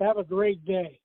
Have a great day.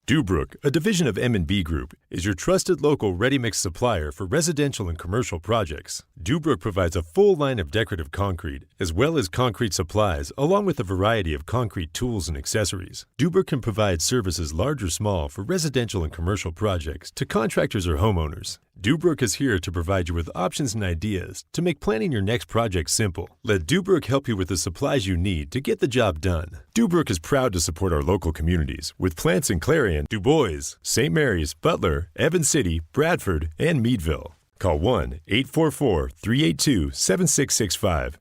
Dubrook, a division of M&B Group, is your trusted local ready-mix supplier for residential and commercial projects. Dubrook provides a full line of decorative concrete, as well as concrete supplies, along with a variety of concrete tools and accessories. Dubrook can provide services large or small for residential and commercial projects to contractors or homeowners. Dubrook is here to provide you with options and ideas to make planning your next project simple. Let Dubrook help you with the supplies you need to get the job done. Dubrook is proud to support our local communities with plants in Clarion, Du Bois, St. Mary's, Butler, Evans City, Bradford, and Meadville. Call 1-844-382-7665.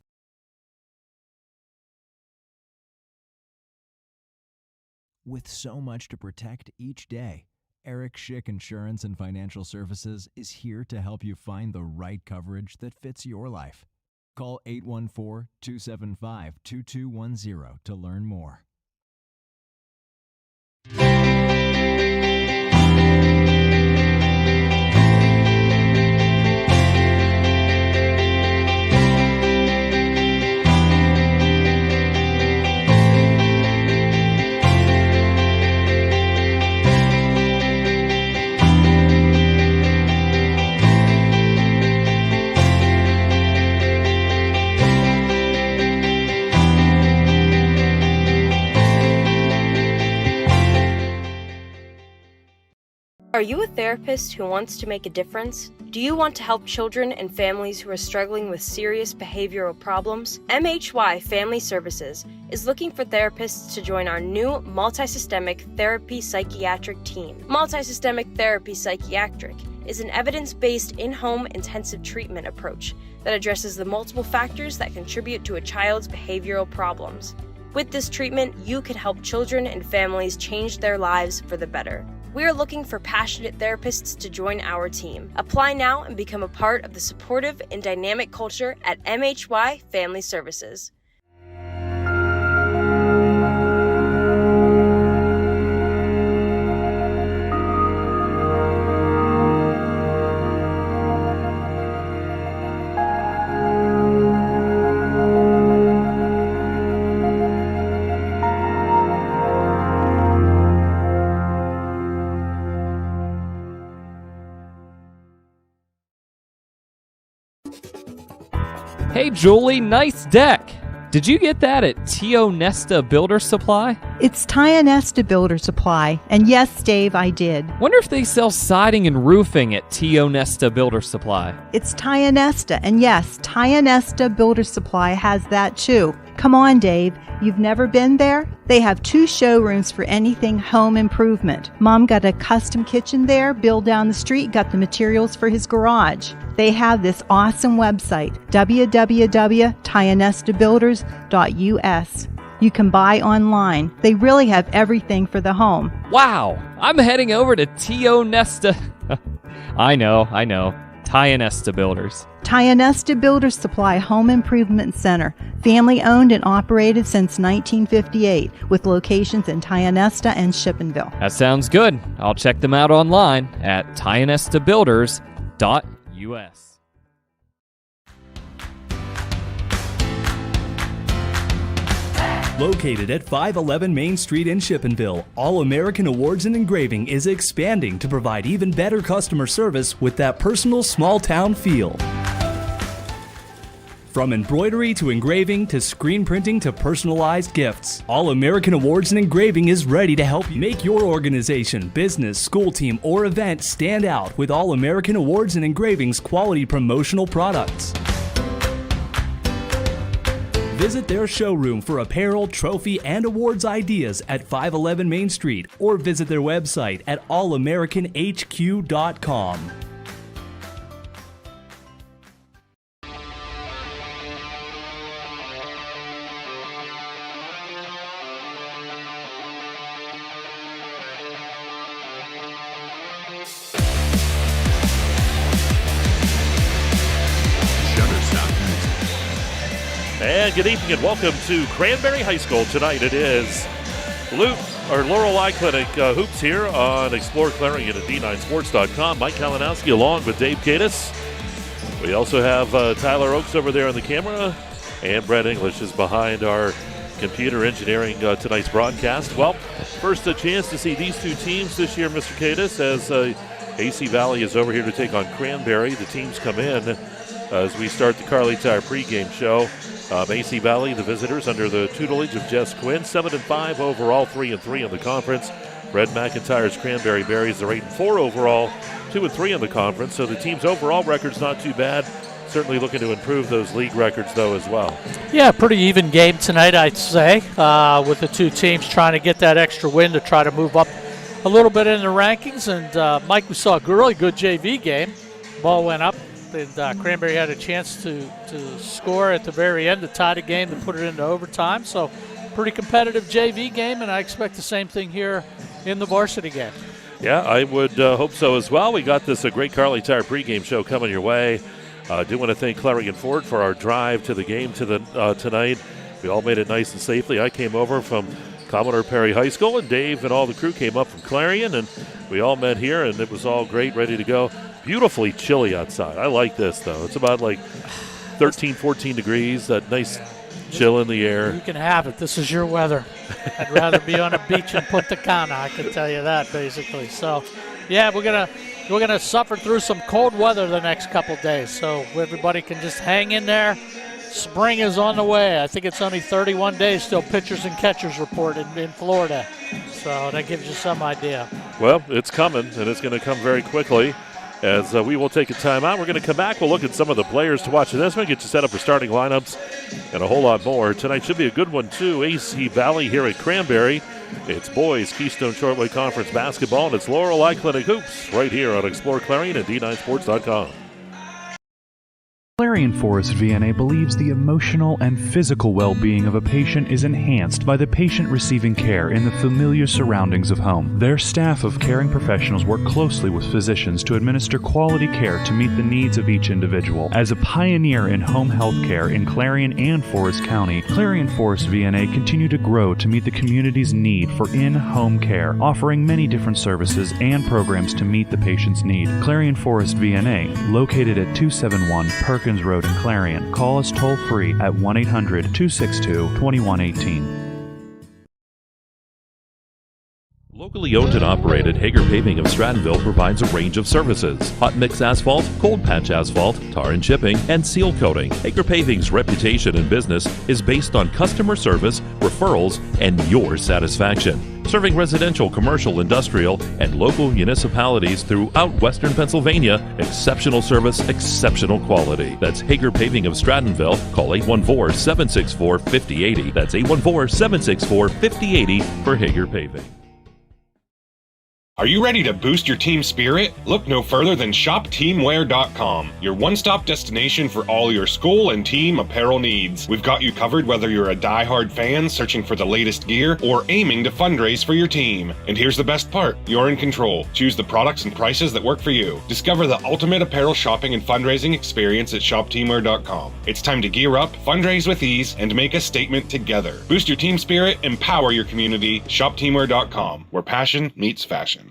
With so much to protect each day, Eric Schick Insurance and Financial Services is here to help you find the right coverage that fits your life. Call 814-275-2210 to learn more. Are you a therapist who wants to make a difference? Do you want to help children and families who are struggling with serious behavioral problems? MHY Family Services is looking for therapists to join our new multisystemic therapy psychiatric team. Multisystemic therapy psychiatric is an evidence-based in-home intensive treatment approach that addresses the multiple factors that contribute to a child's behavioral problems. With this treatment, you can help children and families change their lives for the better. We are looking for passionate therapists to join our team. Apply now and become a part of the supportive and dynamic culture at MHY Family Services. Hey Julie, nice deck. Did you get that at Tio Nesta Builder Supply? It's Tio Nesta Builder Supply, and yes, Dave, I did. Wonder if they sell siding and roofing at Tio Nesta Builder Supply. It's Tio Nesta, and yes, Tio Nesta Builder Supply has that too. Come on, Dave. You've never been there? They have 2 showrooms for anything home improvement. Mom got a custom kitchen there. Bill down the street got the materials for his garage. They have this awesome website, www.tionestabuilders.us. You can buy online. They really have everything for the home. Wow, I'm heading over to Tio Nesta. I know. Tio Nesta Builders. Tio Nesta Builder Supply Home Improvement Center, family owned and operated since 1958, with locations in Tio Nesta and Shippensville. That sounds good. I'll check them out online at tionestabuilders.us. Located at 511 Main Street in Shippensville, All American Awards and Engraving is expanding to provide even better customer service with that personal small-town feel. From embroidery to engraving to screen printing to personalized gifts, All American Awards and Engraving is ready to help you make your organization, business, school team, or event stand out with All American Awards and Engraving's quality promotional products. Visit their showroom for apparel, trophy, and awards ideas at 511 Main Street, or visit their website at allamericanhq.com. And good evening and welcome to Cranberry High School. Tonight it is Laurel Eye Clinic hoops here on exploreClarion at d9sports.com. Mike Kalinowski along with Dave Kadis. We also have Tyler Oakes over there on the camera, and Brett English is behind our computer engineering tonight's broadcast. Well, first a chance to see these two teams this year, Mr. Cadis, as AC Valley is over here to take on Cranberry. The teams come in as we start the Carly Tire pregame show. AC Valley, the visitors, under the tutelage of Jess Quinn, 7-5 overall, 3-3 in the conference. Red McIntyre's Cranberry Berries are 8-4 overall, 2-3 in the conference. So the team's overall record's not too bad. Certainly looking to improve those league records, though, as well. Yeah, pretty even game tonight, I'd say, with the two teams trying to get that extra win to try to move up a little bit in the rankings. And, Mike, we saw a really good JV game. Ball went up, and Cranberry had a chance to score at the very end to tie the game to put it into overtime. So pretty competitive JV game, and I expect the same thing here in the varsity game. Yeah, I would hope so as well. We got this a great Carly Tire pregame show coming your way. I do want to thank Clarion Ford for our drive to the game tonight. We all made it nice and safely. I came over from Commodore Perry High School, and Dave and all the crew came up from Clarion, and we all met here, and it was all great, ready to go. Beautifully chilly outside. I like this, though. It's about like 13, 14 degrees, that nice chill in the air. You can have it. This is your weather. I'd rather be on a beach in Punta Cana, I can tell you that, basically. So, yeah, we're gonna suffer through some cold weather the next couple days, so everybody can just hang in there. Spring is on the way. I think it's only 31 days still pitchers and catchers report in Florida, so that gives you some idea. Well, it's coming, and it's going to come very quickly. As we will take a timeout. We're going to come back. We'll look at some of the players to watch in this one, get you set up for starting lineups, and a whole lot more. Tonight should be a good one, too. AC Valley here at Cranberry. It's boys Keystone Shortway Conference basketball, and it's Laurel Clinic Hoops right here on Explore Clarion at D9Sports.com. Clarion Forest VNA believes the emotional and physical well-being of a patient is enhanced by the patient receiving care in the familiar surroundings of home. Their staff of caring professionals work closely with physicians to administer quality care to meet the needs of each individual. As a pioneer in home health care in Clarion and Forest County, Clarion Forest VNA continue to grow to meet the community's need for in-home care, offering many different services and programs to meet the patient's need. Clarion Forest VNA, located at 271 Perkins Road in Clarion. Call us toll-free at 1-800-262-2118. Locally owned and operated, Hager Paving of Strattonville provides a range of services: hot mix asphalt, cold patch asphalt, tar and chipping, and seal coating. Hager Paving's reputation in business is based on customer service, referrals, and your satisfaction. Serving residential, commercial, industrial, and local municipalities throughout Western Pennsylvania, exceptional service, exceptional quality. That's Hager Paving of Strattonville. Call 814-764-5080. That's 814-764-5080 for Hager Paving. Are you ready to boost your team spirit? Look no further than shopteamwear.com, your one-stop destination for all your school and team apparel needs. We've got you covered whether you're a die-hard fan searching for the latest gear or aiming to fundraise for your team. And here's the best part, you're in control. Choose the products and prices that work for you. Discover the ultimate apparel shopping and fundraising experience at shopteamwear.com. It's time to gear up, fundraise with ease, and make a statement together. Boost your team spirit, empower your community. Shopteamwear.com, where passion meets fashion.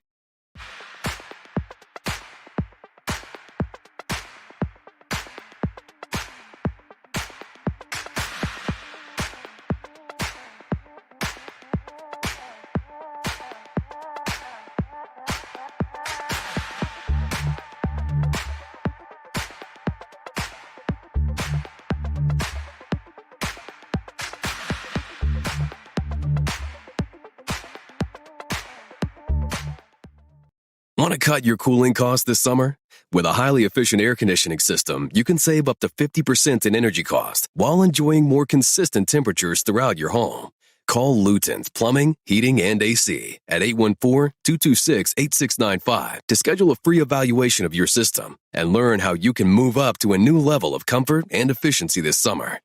Want to cut your cooling costs this summer? With a highly efficient air conditioning system, you can save up to 50% in energy cost while enjoying more consistent temperatures throughout your home. Call Luton's Plumbing, Heating, and AC at 814-226-8695 to schedule a free evaluation of your system and learn how you can move up to a new level of comfort and efficiency this summer.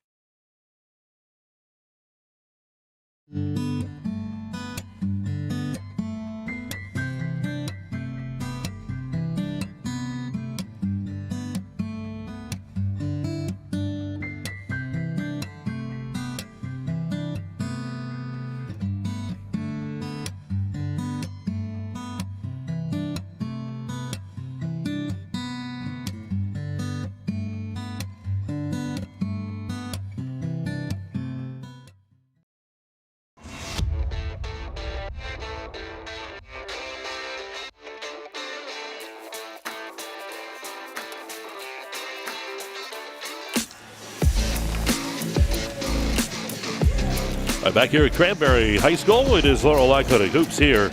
Back here at Cranberry High School, it is Laurel Clinic Hoops here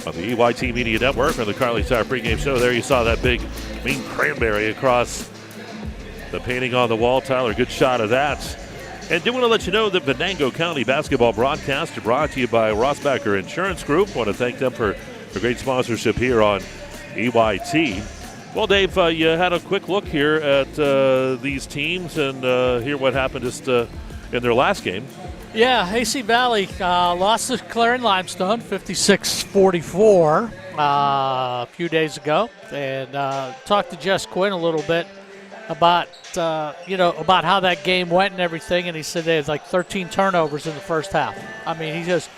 on the EYT Media Network on the Carly Tire pregame show. There you saw that big, mean cranberry across the painting on the wall. Tyler, good shot of that. And do want to let you know that Venango County basketball broadcasts are brought to you by Rossbacher Insurance Group. Want to thank them for great sponsorship here on EYT. Well, Dave, you had a quick look here at these teams and hear what happened just in their last game. Yeah, AC Valley lost to Clarion Limestone 56-44 a few days ago, and talked to Jess Quinn a little bit about about how that game went and everything, and he said they had like 13 turnovers in the first half. I mean, he just,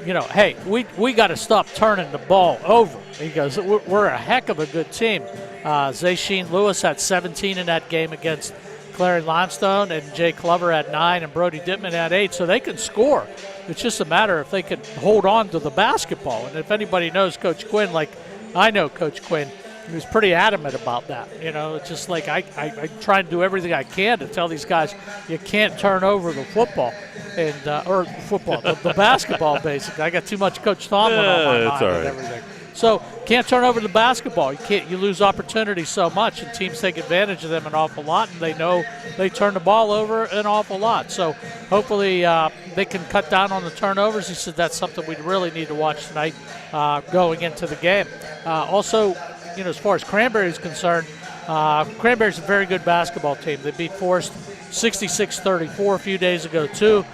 hey, we got to stop turning the ball over. He goes, we're a heck of a good team. Zaysheen Lewis had 17 in that game against Clarion Limestone, and Jay Clover had 9, and Brody Dittman had 8, so they can score. It's just a matter if they can hold on to the basketball. And if anybody knows Coach Quinn, like I know Coach Quinn, he was pretty adamant about that. It's just like I try to do everything I can to tell these guys you can't turn over the football and the basketball basically. I got too much Coach Tomlin on my mind and everything. So can't turn over the basketball. You lose opportunities so much, and teams take advantage of them an awful lot, and they know they turn the ball over an awful lot. So hopefully they can cut down on the turnovers. He said that's something we really need to watch tonight going into the game. Also, as far as Cranberry is concerned, Cranberry's a very good basketball team. They beat Forest 66-34 a few days ago, too.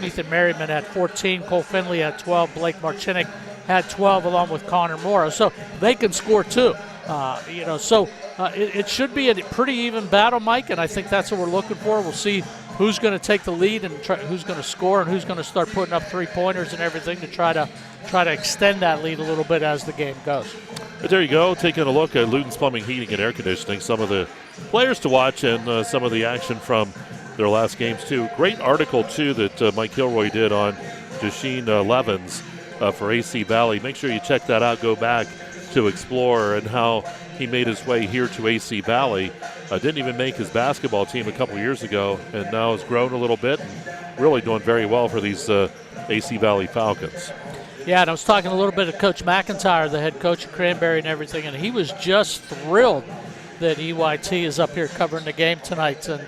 Ethan Merriman had 14, Cole Finley had 12, Blake Marchinik had 12 along with Connor Morrow. So they can score, too. It should be a pretty even battle, Mike, and I think that's what we're looking for. We'll see who's going to take the lead and who's going to score and who's going to start putting up three-pointers and everything to try to extend that lead a little bit as the game goes. But there you go, taking a look at Luton's Plumbing, Heating, and Air Conditioning, some of the players to watch and some of the action from their last games, too. Great article, too, that Mike Kilroy did on Jasheen Levens for AC Valley. Make sure you check that out. Go back to Explorer and how he made his way here to AC Valley. Didn't even make his basketball team a couple years ago, and now has grown a little bit and really doing very well for these AC Valley Falcons. Yeah, and I was talking a little bit to Coach McIntyre, the head coach of Cranberry and everything, and he was just thrilled that EYT is up here covering the game tonight, and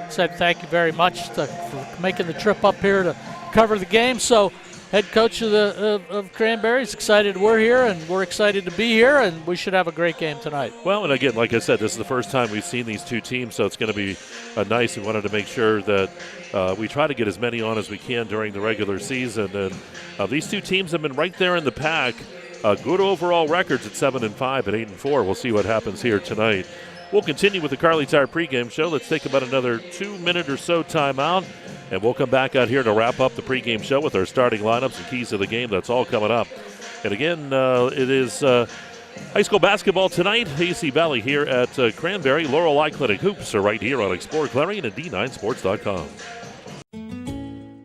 said thank you very much for making the trip up here to cover the game. So head coach of Cranberry is excited we're here, and we're excited to be here, and we should have a great game tonight. Well, and again, like I said, this is the first time we've seen these two teams, so it's going to be nice. We wanted to make sure that we try to get as many on as we can during the regular season. And these two teams have been right there in the pack. Good overall records at 7-5 and 8-4. We'll see what happens here tonight. We'll continue with the Carly Tire pregame show. Let's take about another 2-minute or so timeout, and we'll come back out here to wrap up the pregame show with our starting lineups and keys to the game. That's all coming up. And again, it is high school basketball tonight. AC Valley here at Cranberry. Laurel Clinic Hoops are right here on exploreClarion and D9Sports.com.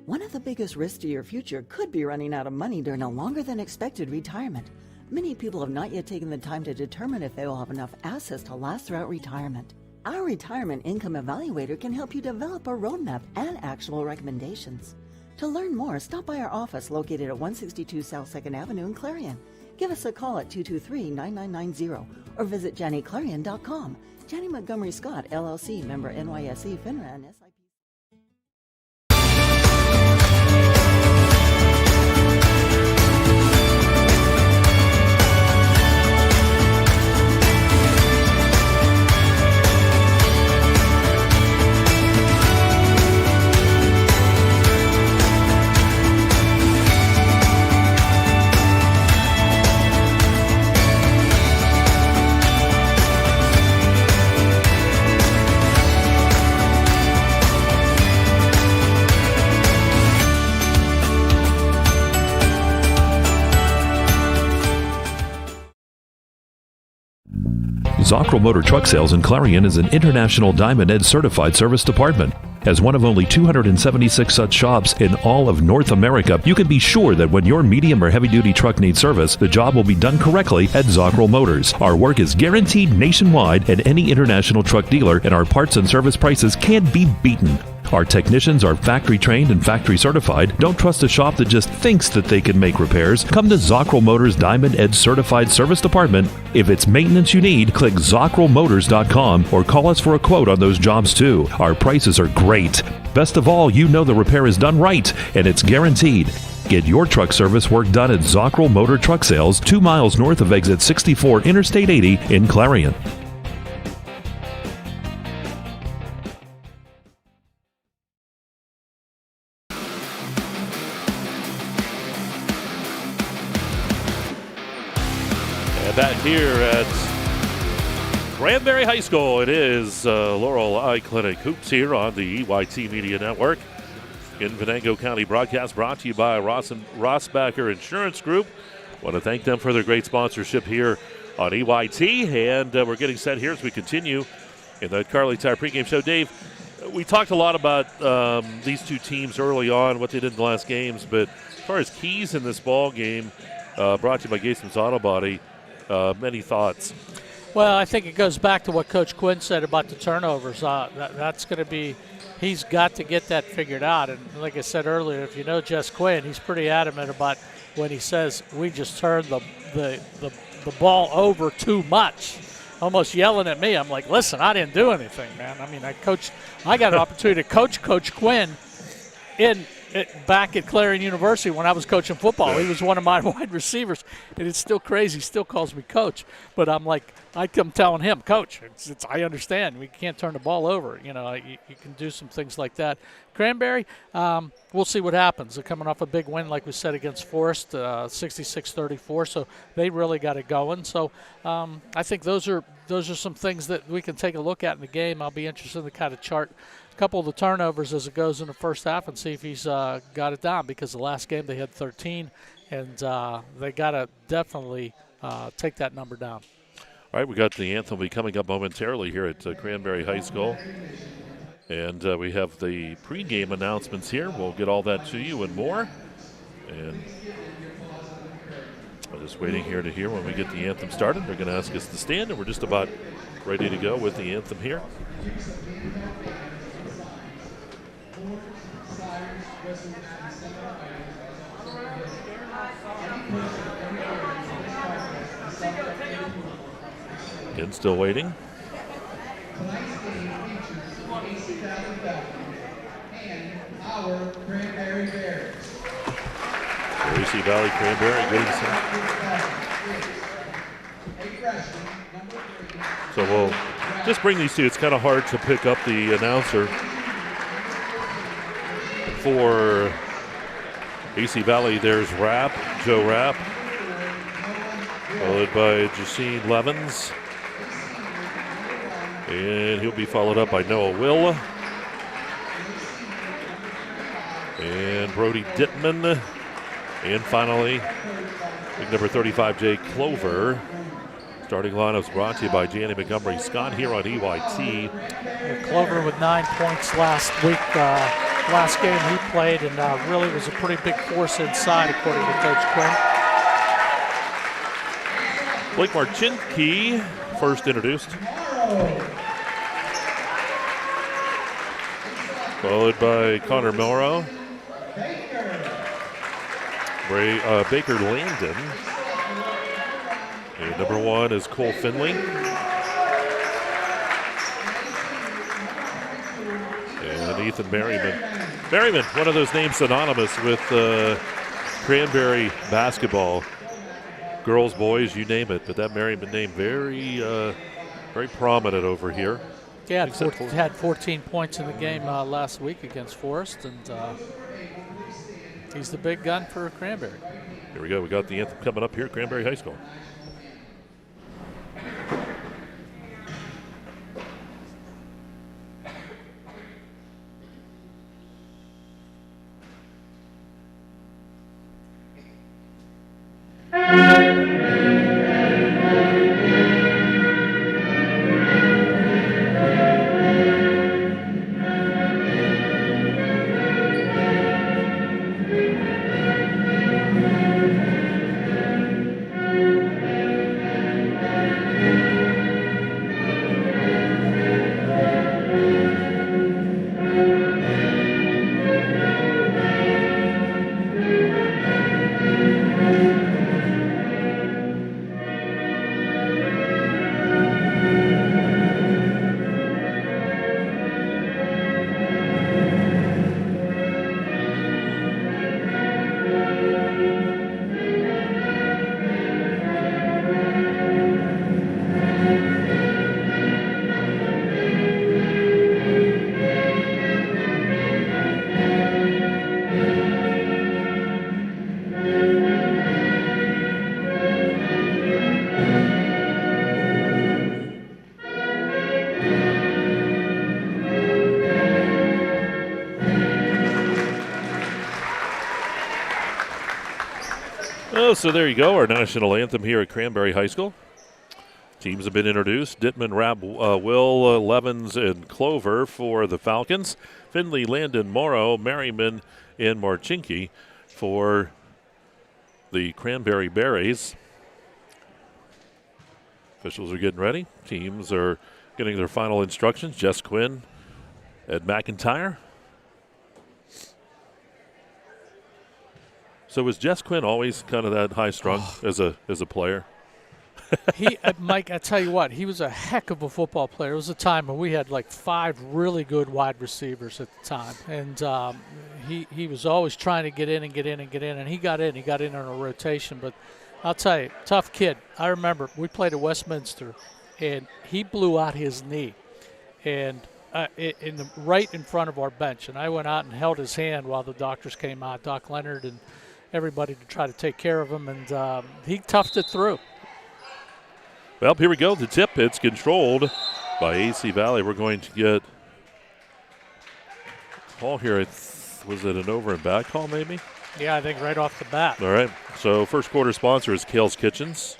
One of the biggest risks to your future could be running out of money during a longer than expected retirement. Many people have not yet taken the time to determine if they will have enough assets to last throughout retirement. Our Retirement Income Evaluator can help you develop a roadmap and actionable recommendations. To learn more, stop by our office located at 162 South 2nd Avenue in Clarion. Give us a call at 223-9990 or visit JannyClarion.com. Janney Montgomery Scott, LLC, member NYSE, FINRA, and SIP. Zockrell Motor Truck Sales in Clarion is an International Diamond Ed certified service department. As one of only 276 such shops in all of North America, you can be sure that when your medium or heavy-duty truck needs service, the job will be done correctly at Zockrell Motors. Our work is guaranteed nationwide at any international truck dealer, and our parts and service prices can't be beaten. Our technicians are factory trained and factory certified. Don't trust a shop that just thinks that they can make repairs. Come to Zockrell Motors Diamond Edge Certified Service Department. If it's maintenance you need, click ZockrellMotors.com or call us for a quote on those jobs too. Our prices are great. Best of all, you know the repair is done right and it's guaranteed. Get your truck service work done at Zockrell Motor Truck Sales, 2 miles north of exit 64 Interstate 80 in Clarion. And back here at Cranberry High School, it is Laurel Eye Clinic Hoops here on the EYT Media Network. In Venango County broadcast brought to you by Rossbacher Insurance Group. Want to thank them for their great sponsorship here on EYT. And we're getting set here as we continue in the Carly Tire pregame show. Dave, we talked a lot about these two teams early on, what they did in the last games. But as far as keys in this ball game, brought to you by Gateman's Auto Body, many thoughts? Well, I think it goes back to what Coach Quinn said about the turnovers. That's going to be – he's got to get that figured out. And like I said earlier, if you know Jess Quinn, he's pretty adamant about when he says we just turned the ball over too much, almost yelling at me. I'm like, listen, I didn't do anything, man. I mean, I got an opportunity to coach Coach Quinn back at Clarion University when I was coaching football. He was one of my wide receivers, and it's still crazy. He still calls me coach. But I'm like, I'm telling him, Coach, I understand. We can't turn the ball over. You know, you can do some things like that. Cranberry, we'll see what happens. They're coming off a big win, like we said, against Forest, 66-34. So they really got it going. So I think those are some things that we can take a look at in the game. I'll be interested in the kind of chart couple of the turnovers as it goes in the first half and see if he's got it down, because the last game they had 13, and they got to definitely take that number down. All right, we got the anthem coming up momentarily here at Cranberry High School. And we have the pregame announcements here. We'll get all that to you and more. And I'm just waiting here to hear when we get the anthem started. They're going to ask us to stand, and we're just about ready to go with the anthem here. Again, still waiting. Gracie Valley Cranberry getting some. So we'll just bring these two. It's kind of hard to pick up the announcer for AC Valley. There's Joe Rapp, followed by Jacine Levens. And he'll be followed up by Noah Will. And Brody Dittman. And finally, big number 35, Jay Clover. Starting lineups brought to you by Janny Montgomery Scott here on EYT. Clover with 9 points last week. Last game he played, and really was a pretty big force inside, according to Coach Quinn. Blake Marchinke first introduced. Followed by Connor Morrow. Baker Landon. And number 1 is Cole Finley. And Ethan Merriman. Merriman, one of those names synonymous with Cranberry basketball. Girls, boys, you name it. But that Merriman name very prominent over here. Yeah, had 14 points in the game last week against Forest, and he's the big gun for Cranberry. Here we go. We got the anthem coming up here at Cranberry High School. Oh, so there you go, our national anthem here at Cranberry High School. Teams have been introduced. Dittman, Rapp, Will, Levens, and Clover for the Falcons. Finley, Landon, Morrow, Merriman, and Marchinke for the Cranberry Berries. Officials are getting ready. Teams are getting their final instructions. Jess Quinn, Ed McIntyre. So was Jess Quinn always kind of that high-strung as a player? Mike, I tell you what, he was a heck of a football player. It was a time when we had like 5 really good wide receivers at the time, and he was always trying to get in, and he got in. He got in on a rotation, but I'll tell you, tough kid. I remember we played at Westminster, and he blew out his knee, and right in front of our bench, and I went out and held his hand while the doctors came out, Doc Leonard and everybody, to try to take care of him, and he toughed it through. Well, here we go. The tip, it's controlled by AC Valley. We're going to get a call here. Was it an over and back call maybe? Yeah, I think right off the bat. All right. So first quarter sponsor is Kale's Kitchens.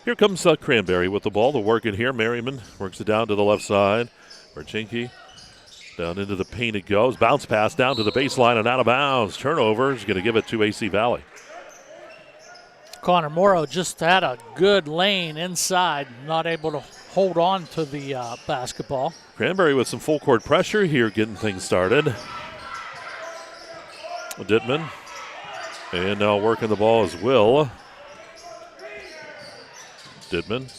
Here comes Cranberry with the ball. They'll work it here. Merriman works it down to the left side. Marchinke down into the paint it goes. Bounce pass down to the baseline and out of bounds. Turnover is going to give it to AC Valley. Connor Morrow just had a good lane inside, not able to hold on to the basketball. Cranberry with some full court pressure here, getting things started. Dittman. And now working the ball is Will. Dittman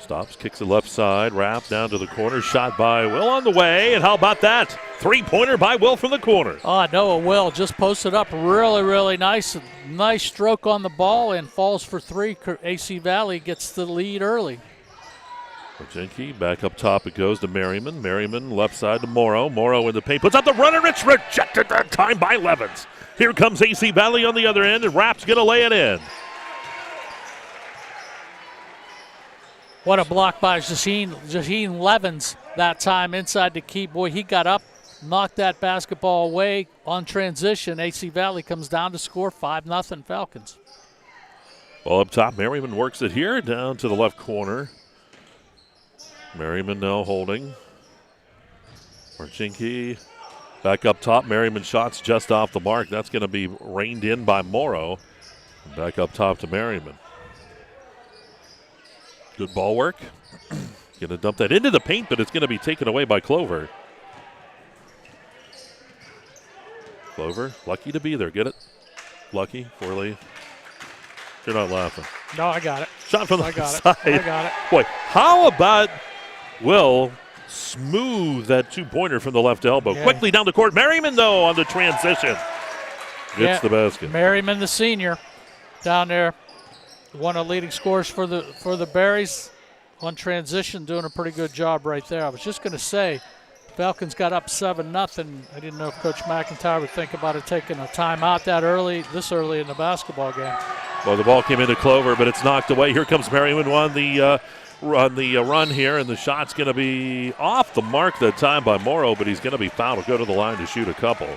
stops, kicks it left side, wrap down to the corner, shot by Will on the way, and how about that? 3-pointer by Will from the corner. Oh, Noah Will just posted up really, really nice. Nice stroke on the ball and falls for 3. AC Valley gets the lead early. Marchinke back up top, it goes to Merriman. Merriman left side to Morrow. Morrow in the paint, puts out the runner, it's rejected that time by Levens. Here comes AC Valley on the other end, and Rapp's going to lay it in. What a block by Jaheen Levens that time inside the key. Boy, he got up, knocked that basketball away on transition. AC Valley comes down to score 5-0 Falcons. Ball up top, Merriman works it here down to the left corner. Merriman now holding. Marchinke back up top. Merriman shots just off the mark. That's going to be reined in by Morrow. Back up top to Merriman. Good ball work. Going to dump that into the paint, but it's going to be taken away by Clover. Clover, lucky to be there. Get it? Lucky, Forley. You're not laughing. No, I got it. Shot from the I got side. it. I got it. Boy, how about Will smooth that 2-pointer from the left elbow? Yeah. Quickly down the court. Merriman, though, on the transition. Gets the basket. Merriman, the senior, down there. One of the leading scorers for the Berries on transition, doing a pretty good job right there. I was just going to say, Falcons got up 7-0. I didn't know if Coach McIntyre would think about it taking a timeout this early in the basketball game. Well, the ball came into Clover, but it's knocked away. Here comes Merriman on the run here, and the shot's going to be off the mark that time by Morrow, but he's going to be fouled. He'll go to the line to shoot a couple.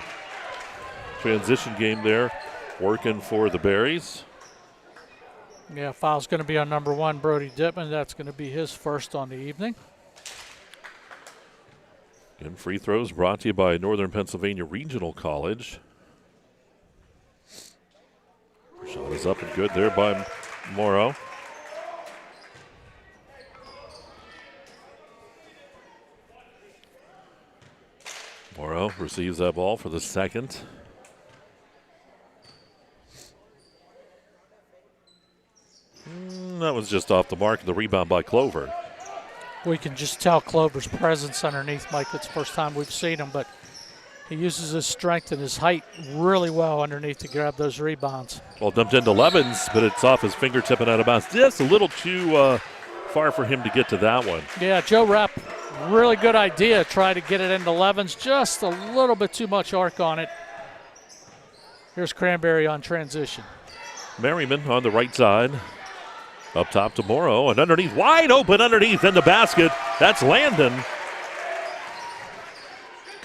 Transition game there, working for the Berries. Yeah, foul's going to be on number 1, Brody Dittman. That's going to be his first on the evening. Again, free throws brought to you by Northern Pennsylvania Regional College. Shot is up and good there by Morrow. Morrow receives that ball for the second. That was just off the mark. The rebound by Clover. We can just tell Clover's presence underneath, Mike. It's the first time we've seen him, but he uses his strength and his height really well underneath to grab those rebounds. Well, dumped into Levens, but it's off his fingertip and out of bounds. Just a little too far for him to get to that one. Yeah, Joe Rapp, really good idea. Try to get it into Levens. Just a little bit too much arc on it. Here's Cranberry on transition. Merriman on the right side. Up top to Morrow, and underneath, wide open underneath in the basket. That's Landon.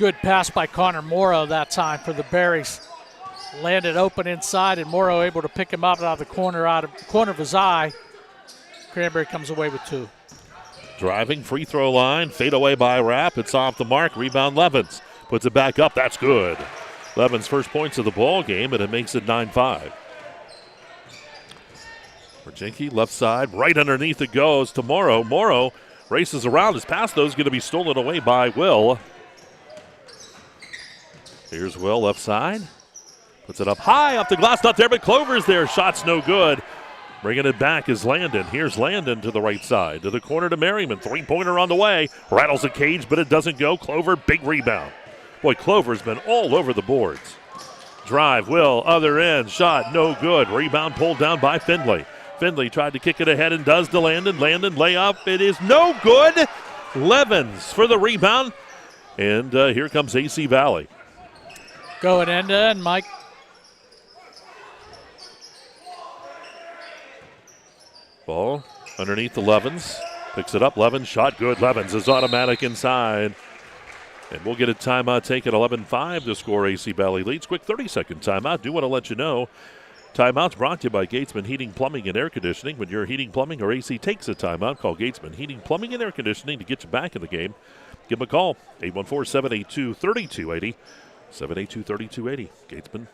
Good pass by Connor Morrow that time for the Berries. Landed open inside, and Morrow able to pick him up out of the corner of his eye. Cranberry comes away with 2. Driving, free throw line, fade away by Rapp. It's off the mark. Rebound Levens. Puts it back up. That's good. Levens' first points of the ball game, and it makes it 9-5. Virginki, left side, right underneath it goes to Morrow. Morrow races around. His pass, though, is going to be stolen away by Will. Here's Will, left side. Puts it up high, off the glass, not there, but Clover's there. Shot's no good. Bringing it back is Landon. Here's Landon to the right side, to the corner to Merriman. Three-pointer on the way. Rattles the cage, but it doesn't go. Clover, big rebound. Boy, Clover's been all over the boards. Drive, Will, other end, shot, no good. Rebound pulled down by Findlay. Findlay tried to kick it ahead and does to Landon. Landon, layup, it is no good. Levens for the rebound. And here comes AC Valley. Going end to end, Mike. Ball underneath the Levens. Picks it up. Levens, shot good. Levens is automatic inside. And we'll get a timeout taken. 11-5 to score. AC Valley leads. Quick 30-second timeout. Do want to let you know, timeout's brought to you by Gatesman Heating, Plumbing, and Air Conditioning. When your heating, plumbing, or AC takes a timeout, call Gatesman Heating, Plumbing, and Air Conditioning to get you back in the game. Give them a call. 814-782-3280. 782-3280. Gatesman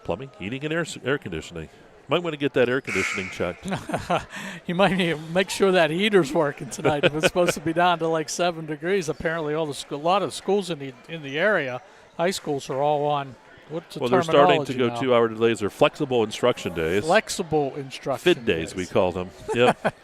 Plumbing, Heating, and Air Conditioning. Might want to get that air conditioning checked. You might need to make sure that heater's working tonight. If it's supposed to be down to like 7 degrees, apparently a lot of schools in the area, high schools, are all on. What's the they're starting to go now? 2-hour delays. They're flexible instruction days. Flexible instruction FID days, we call them. Yep.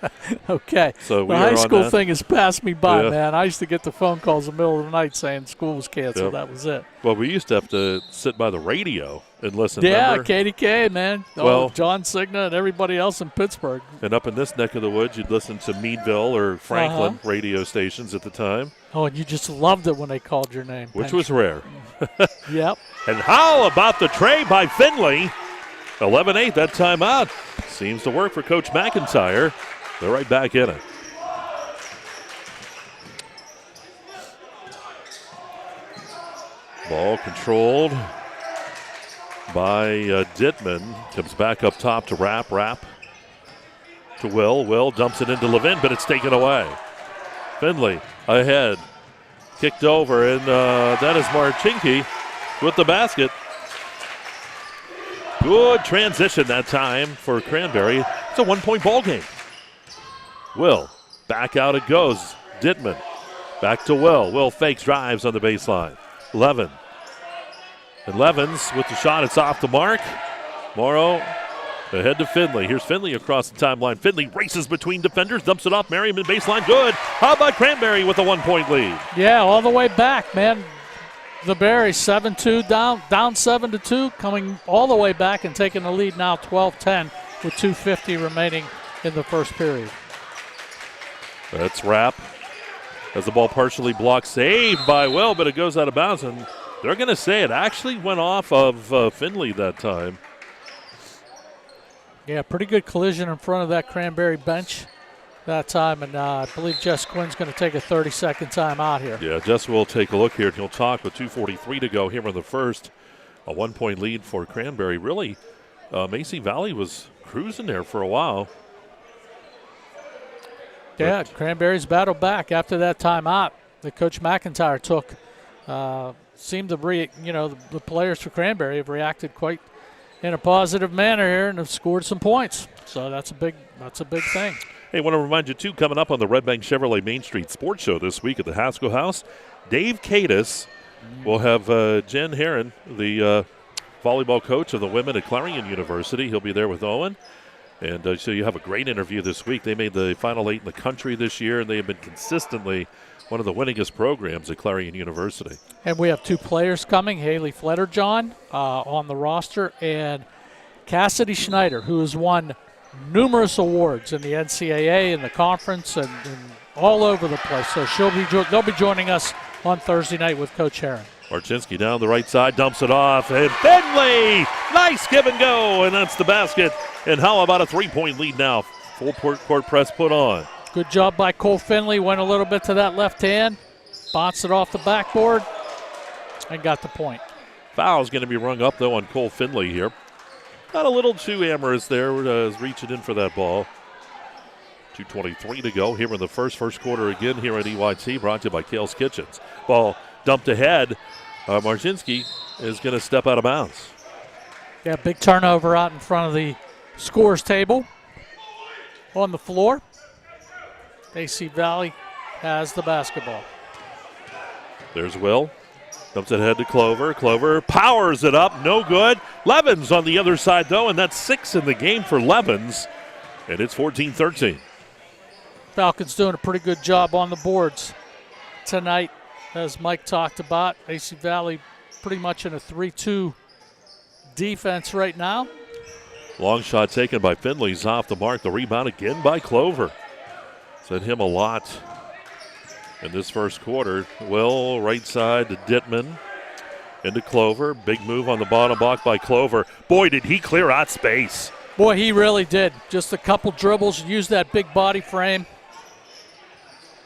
Okay. So the high school thing has passed me by, man. I used to get the phone calls in the middle of the night saying school was canceled. That was it. Well, we used to have to sit by the radio and listen. Yeah, remember? KDK, man. Well, John Cigna and everybody else in Pittsburgh. And up in this neck of the woods, you'd listen to Meadville or Franklin radio stations at the time. Oh, and you just loved it when they called your name. Which was rare. Yep. And how about the tray by Finley? 11-8, that timeout. Seems to work for Coach McIntyre. They're right back in it. Ball controlled by Dittman. Comes back up top to Rapp. Rapp to Will. Will dumps it into Levin, but it's taken away. Finley ahead. Kicked over, and that is Marchinke with the basket. Good transition that time for Cranberry. It's a one-point ball game. Will, back out it goes. Dittman, back to Will. Will fakes, drives on the baseline. Levin. And Levens with the shot, it's off the mark. Morrow ahead to Finley. Here's Finley across the timeline. Finley races between defenders, dumps it off. Merriman baseline, good. How about Cranberry with a 1-point lead? Yeah, all the way back, man. The Berries 7-2 down 7-2, coming all the way back and taking the lead now 12-10 with 2:50 remaining in the first period. That's Rapp. As the ball partially blocked, saved by Will, but it goes out of bounds, and they're going to say it actually went off of Finley that time. Yeah, pretty good collision in front of that Cranberry bench that time, and I believe Jess Quinn's going to take a 30-second time out here. Yeah, Jess will take a look here, and he'll talk with 2:43 to go here in the first. A 1-point lead for Cranberry. Really, Macy Valley was cruising there for a while. Yeah, Cranberry's battled back after that timeout that Coach McIntyre took. Seemed to the players for Cranberry have reacted quite in a positive manner here and have scored some points. So that's a big thing. Hey, I want to remind you, too, coming up on the Red Bank Chevrolet Main Street Sports Show this week at the Haskell House, Dave Cadis will have Jen Herron, the volleyball coach of the women at Clarion University. He'll be there with Owen. And so you have a great interview this week. They made the Final 8 in the country this year, and they have been consistently one of the winningest programs at Clarion University. And we have two players coming, Haley Fletterjohn on the roster, and Cassidy Schneider, who has won numerous awards in the NCAA and the conference and all over the place. So they'll be joining us on Thursday night with Coach Herron. Marchinke down the right side, dumps it off, and Finley! Nice give and go, and that's the basket. And how about a 3-point lead now? Full court press put on. Good job by Cole Finley. Went a little bit to that left hand. Bounced it off the backboard. and got the point. Foul's going to be rung up, though, on Cole Finley here. Got a little too amorous there, reaching in for that ball. 2:23 to go here in the first quarter again here at EYT, brought to you by Kale's Kitchens. Ball dumped ahead. Marczynski is going to step out of bounds. Yeah, big turnover out in front of the scores table on the floor. AC Valley has the basketball. There's Will. Dumps it ahead to Clover. Clover powers it up. No good. Levens on the other side, though, and that's 6 in the game for Levens. And it's 14-13. Falcons doing a pretty good job on the boards tonight, as Mike talked about. AC Valley pretty much in a 3-2 defense right now. Long shot taken by Finley's off the mark. The rebound again by Clover. Sent him a lot in this first quarter. Will, right side to Dittman. Into Clover. Big move on the bottom block by Clover. Boy, did he clear out space. Boy, he really did. Just a couple dribbles, used that big body frame.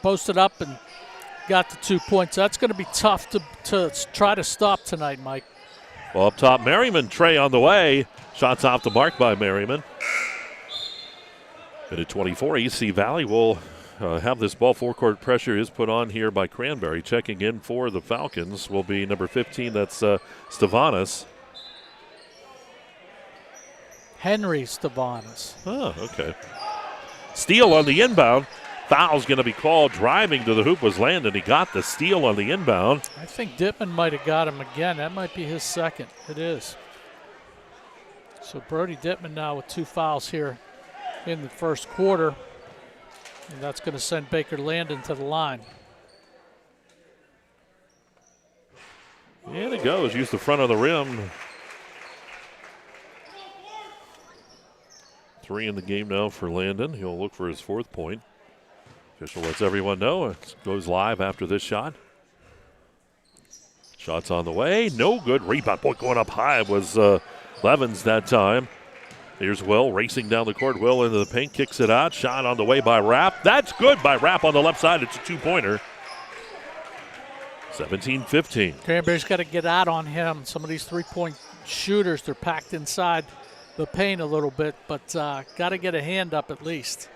Posted up and got the 2 points. That's going to be tough to try to stop tonight, Mike. Well, up top, Merriman. Trey on the way. Shots off the mark by Merriman. And at 24, EC Valley will have this ball. Forecourt pressure is put on here by Cranberry. Checking in for the Falcons will be number 15. That's Stavanis. Henry Stavanis. Oh, okay. Steal on the inbound. Foul's going to be called. Driving to the hoop was Landon. He got the steal on the inbound. I think Dittman might have got him again. That might be his second. It is. So Brody Dittman now with 2 fouls here in the first quarter. And that's going to send Baker Landon to the line. And it goes. Use the front of the rim. 3 in the game now for Landon. He'll look for his 4th point. Official lets everyone know it goes live after this shot. Shots on the way. No good. Rebound. Boy, going up high was Levens that time. Here's Will racing down the court. Will into the paint. Kicks it out. Shot on the way by Rapp. That's good by Rapp on the left side. It's a 2-pointer. 17-15. Cranberry's got to get out on him. Some of these 3-point shooters, they're packed inside the paint a little bit, but got to get a hand up at least.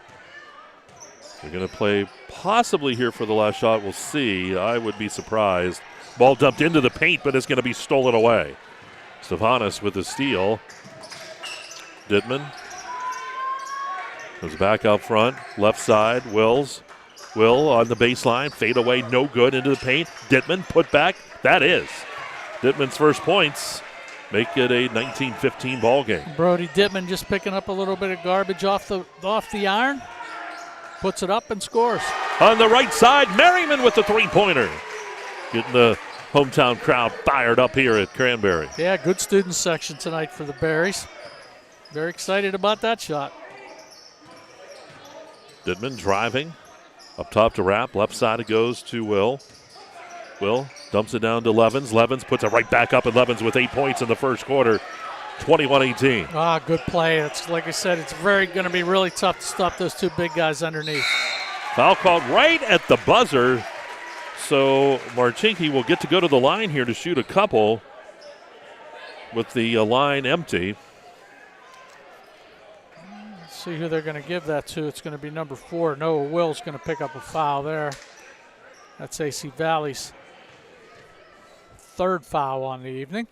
They're going to play possibly here for the last shot. We'll see. I would be surprised. Ball dumped into the paint, but it's going to be stolen away. Stavanis with the steal. Dittman comes back out front. Left side, Wills. Will on the baseline. Fade away, no good into the paint. Dittman put back. That is Dittman's first points. Make it a 19-15 ball game. Brody Dittman just picking up a little bit of garbage off the iron. Puts it up and scores. On the right side, Merriman with the 3-pointer. Getting the hometown crowd fired up here at Cranberry. Yeah, good student section tonight for the Berries. Very excited about that shot. Dittman driving. Up top to Rapp. Left side it goes to Will. Will dumps it down to Levens. Levens puts it right back up, and Levens with 8 points in the first quarter. 21-18. Ah, good play. It's like I said, it's going to be really tough to stop those 2 big guys underneath. Foul called right at the buzzer. So Marczynski will get to go to the line here to shoot a couple with the line empty. Let's see who they're going to give that to. It's going to be number 4. Noah Will's going to pick up a foul there. That's AC Valley's 3rd foul on the evening.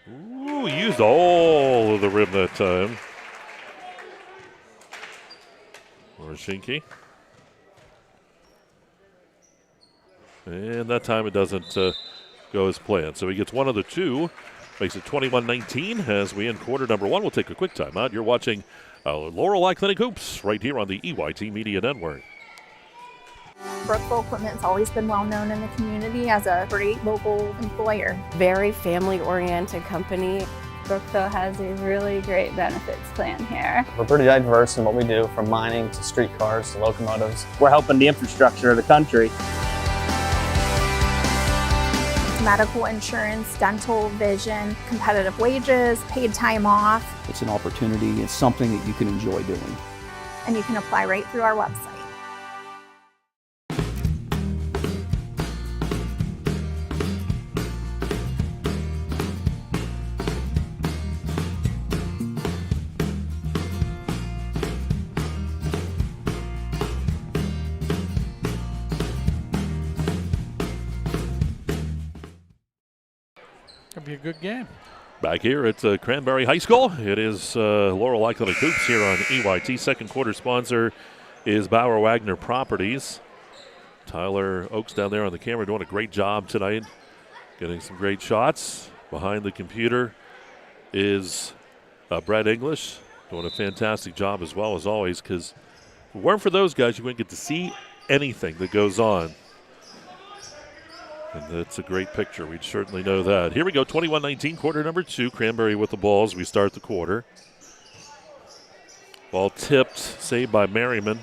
Ooh, used all of the rim that time. Marczynski. And that time it doesn't go as planned. So he gets one of the 2. Makes it 21-19 as we end quarter number 1. We'll take a quick timeout. You're watching Laurel Clinic Hoops right here on the EYT Media Network. Brookville Equipment's always been well known in the community as a great local employer. Very family-oriented company. Brookville has a really great benefits plan here. We're pretty diverse in what we do, from mining to streetcars to locomotives. We're helping the infrastructure of the country. Medical insurance, dental, vision, competitive wages, paid time off. It's an opportunity. It's something that you can enjoy doing. And you can apply right through our website. Could be a good game. Back here at Cranberry High School, it is Laurel Clinic Hoops here on EYT. Second quarter sponsor is Bauer Wagner Properties. Tyler Oakes down there on the camera doing a great job tonight, getting some great shots. Behind the computer is Brad English doing a fantastic job as well as always, because if it weren't for those guys, you wouldn't get to see anything that goes on. And that's a great picture. We'd certainly know that. Here we go, 21-19, quarter number 2. Cranberry with the ball as we start the quarter. Ball tipped, saved by Merriman.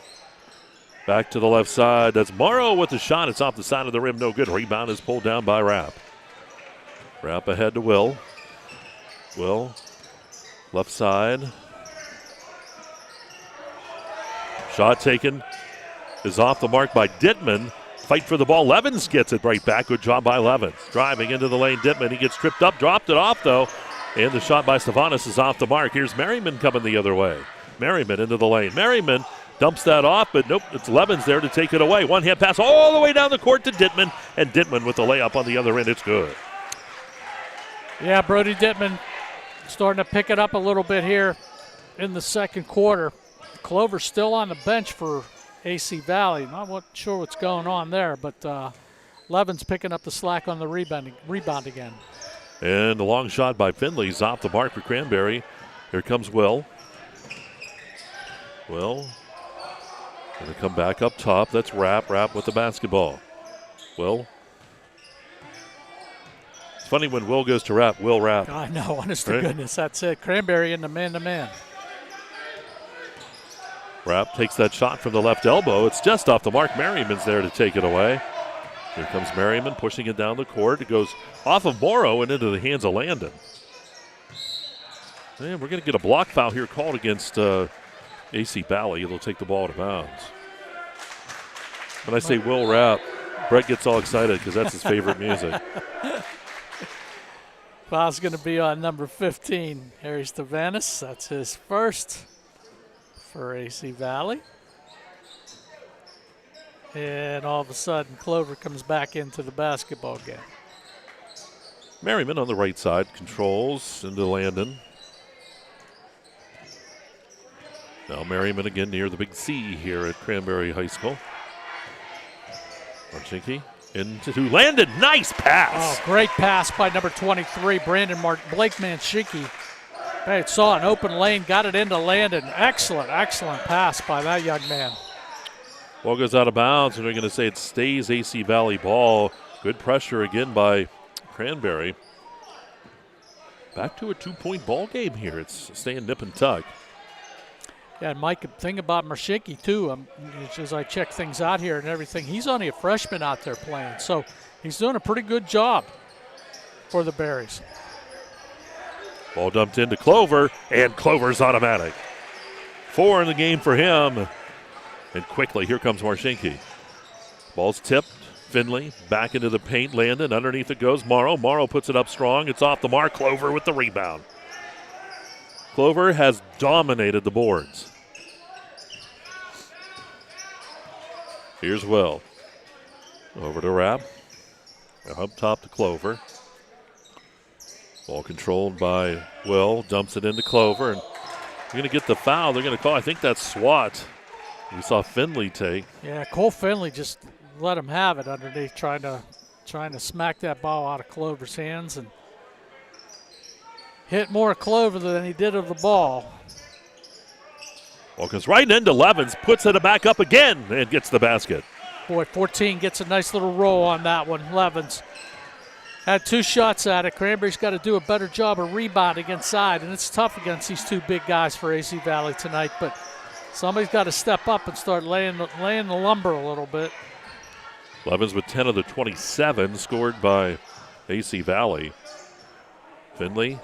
Back to the left side. That's Morrow with the shot. It's off the side of the rim. No good. Rebound is pulled down by Rapp. Rapp ahead to Will. Will, left side. Shot taken is off the mark by Dittman. Fight for the ball. Levens gets it right back. Good job by Levens. Driving into the lane. Dittman. He gets tripped up. Dropped it off, though. And the shot by Stavanis is off the mark. Here's Merriman coming the other way. Merriman into the lane. Merriman dumps that off, but nope, it's Levens there to take it away. One-hand pass all the way down the court to Dittman. And Dittman with the layup on the other end. It's good. Yeah, Brody Dittman starting to pick it up a little bit here in the second quarter. Clover's still on the bench for AC Valley. Not sure what's going on there, but Levens picking up the slack on the rebound again. And the long shot by Finley is off the mark for Cranberry. Here comes Will. Will going to come back up top. That's Rapp with the basketball. Will. It's funny when Will goes to Rapp, Will Rapp. I know, honest to goodness, that's it. Cranberry in the man-to-man. Rapp takes that shot from the left elbow. It's just off the mark. Merriman's there to take it away. Here comes Merriman pushing it down the court. It goes off of Morrow and into the hands of Landon. And we're going to get a block foul here called against AC Valley. It'll take the ball out of bounds. When I say Will Rapp, Brett gets all excited because that's his favorite music. Foul's going to be on number 15, Harry Stavanis. That's his first for AC Valley. And all of a sudden, Clover comes back into the basketball game. Merriman on the right side controls into Landon. Now Merriman again near the big C here at Cranberry High School. Marchinki into Landon. Nice pass. Oh, great pass by number 23, Blake Manchicki. Hey, saw an open lane, got it into Landon. Excellent pass by that young man. Ball goes out of bounds, and they're going to say it stays AC Valley ball. Good pressure again by Cranberry. Back to a 2-point ball game here. It's staying nip and tuck. Yeah, and Mike, the thing about Marchinki, too, as I check things out here and everything, he's only a freshman out there playing. So he's doing a pretty good job for the Berries. Ball dumped into Clover, and Clover's automatic. 4 in the game for him. And quickly, here comes Marchinki. Ball's tipped. Finley back into the paint. Landon underneath it goes Morrow. Morrow puts it up strong. It's off the mark. Clover with the rebound. Clover has dominated the boards. Here's Will. Over to Rapp. Up top to Clover. Ball controlled by Will. Dumps it into Clover. And they're going to get the foul. They're going to call, I think that's SWAT. We saw Finley take. Yeah, Cole Finley just let him have it underneath, trying to smack that ball out of Clover's hands and hit more Clover than he did of the ball. Ball comes right into Levens, puts it back up again, and gets the basket. Boy, 14 gets a nice little roll on that one. Levens had 2 shots at it. Cranberry's got to do a better job of rebounding inside, and it's tough against these 2 big guys for AC Valley tonight, but somebody's got to step up and start laying the lumber a little bit. Levens with 10 of the 27 scored by AC Valley. Finley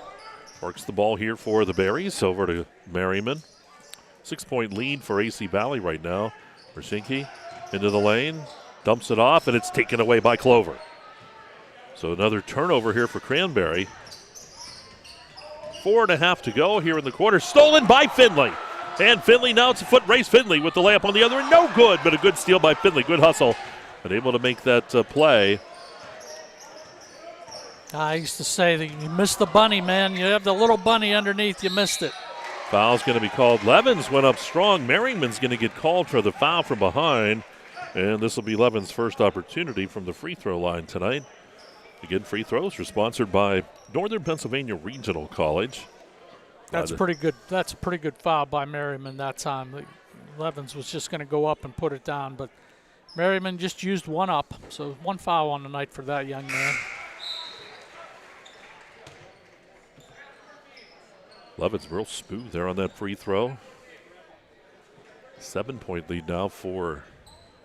works the ball here for the Berries over to Merriman. 6-point lead for AC Valley right now. Marchinki into the lane, dumps it off, and it's taken away by Clover. So another turnover here for Cranberry. 4.5 to go here in the quarter. Stolen by Finley. And Finley, now it's a foot race. Finley with the layup on the other end. No good, but a good steal by Finley. Good hustle. And able to make that play. I used to say that you missed the bunny, man. You have the little bunny underneath. You missed it. Foul's going to be called. Levens went up strong. Merriman's going to get called for the foul from behind. And this will be Levens' first opportunity from the free throw line tonight. Again, free throws are sponsored by Northern Pennsylvania Regional College. That's pretty good. That's a pretty good foul by Merriman that time. Levens was just going to go up and put it down, but Merriman just used one up. So one foul on the night for that young man. Levens real smooth there on that free throw. 7-point lead now for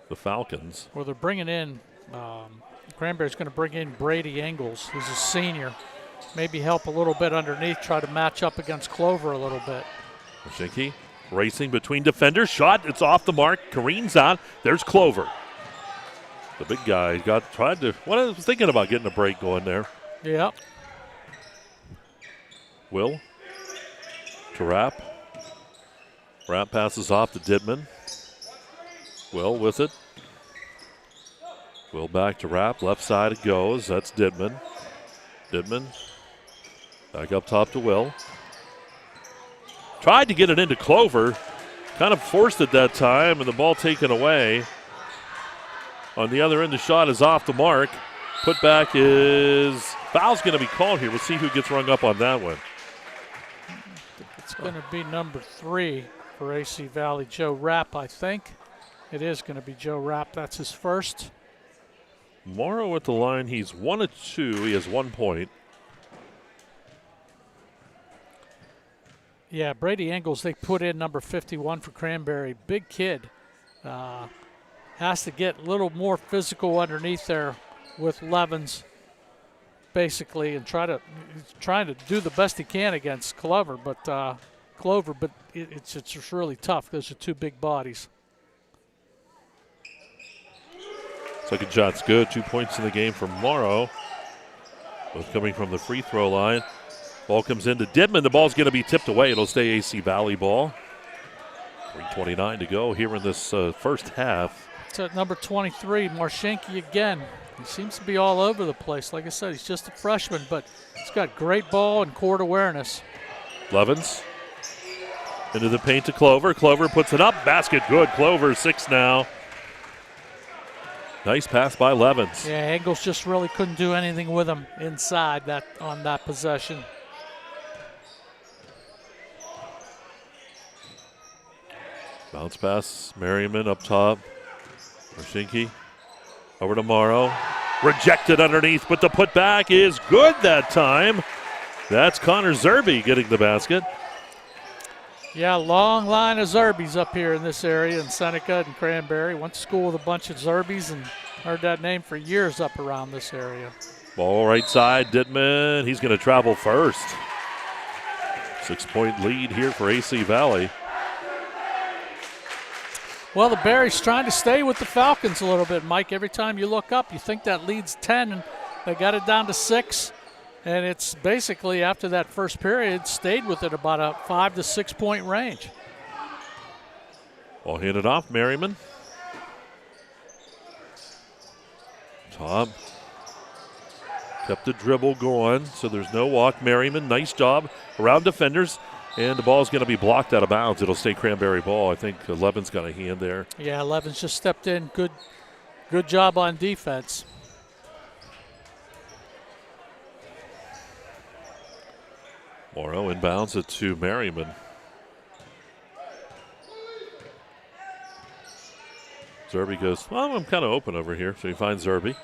the Falcons. Well, they're bringing in, Cranberry's going to bring in Brady Engels, who's a senior. Maybe help a little bit underneath, try to match up against Clover a little bit. Mashinki racing between defenders. Shot, it's off the mark. Kareem's out. There's Clover. The big guy tried to, I was thinking about getting a break going there. Yeah. Will to Rapp. Rapp passes off to Dittman. Will with it. Will back to Rapp. Left side it goes. That's Dittman. Dittman back up top to Will. Tried to get it into Clover. Kind of forced it that time, and the ball taken away. On the other end, the shot is off the mark. Putback is, foul's going to be called here. We'll see who gets rung up on that one. It's going to be number 3 for AC Valley, Joe Rapp, I think. It is going to be Joe Rapp. That's his first. Morrow at the line. He's 1 of 2. He has 1 point. Yeah, Brady Engels, they put in number 51 for Cranberry. Big kid. Has to get a little more physical underneath there with Levens, basically, and trying to do the best he can against Clover, but it's just really tough. Those are 2 big bodies. Second shot's good. 2 points in the game for Morrow. Both coming from the free throw line. Ball comes into Dittman. The ball's going to be tipped away. It'll stay AC Valley ball. 3:29 to go here in this first half. It's at number 23, Marshinki again. He seems to be all over the place. Like I said, he's just a freshman, but he's got great ball and court awareness. Levens into the paint to Clover. Clover puts it up. Basket good. Clover 6 now. Nice pass by Levens. Yeah, Engels just really couldn't do anything with him inside on that possession. Bounce pass. Merriman up top. Marshinki over to Morrow. Rejected underneath, but the putback is good that time. That's Connor Zerby getting the basket. Yeah, long line of Zerbies up here in this area in Seneca and Cranberry. Went to school with a bunch of Zerbies and heard that name for years up around this area. Ball right side, Dittman. He's going to travel first. 6-point lead here for AC Valley. Well, the Berries trying to stay with the Falcons a little bit, Mike. Every time you look up, you think that lead's 10, and they got it down to 6. And it's basically, after that first period, stayed with it about a 5 to 6 point range. Ball handed off, Merriman. Top. Kept the dribble going, so there's no walk. Merriman, nice job around defenders. And the ball's going to be blocked out of bounds. It'll stay Cranberry ball. I think Levin's got a hand there. Yeah, Levin's just stepped in. Good job on defense. Morrow inbounds it to Merriman. Zerby goes, well, I'm kind of open over here. So he finds Zerby.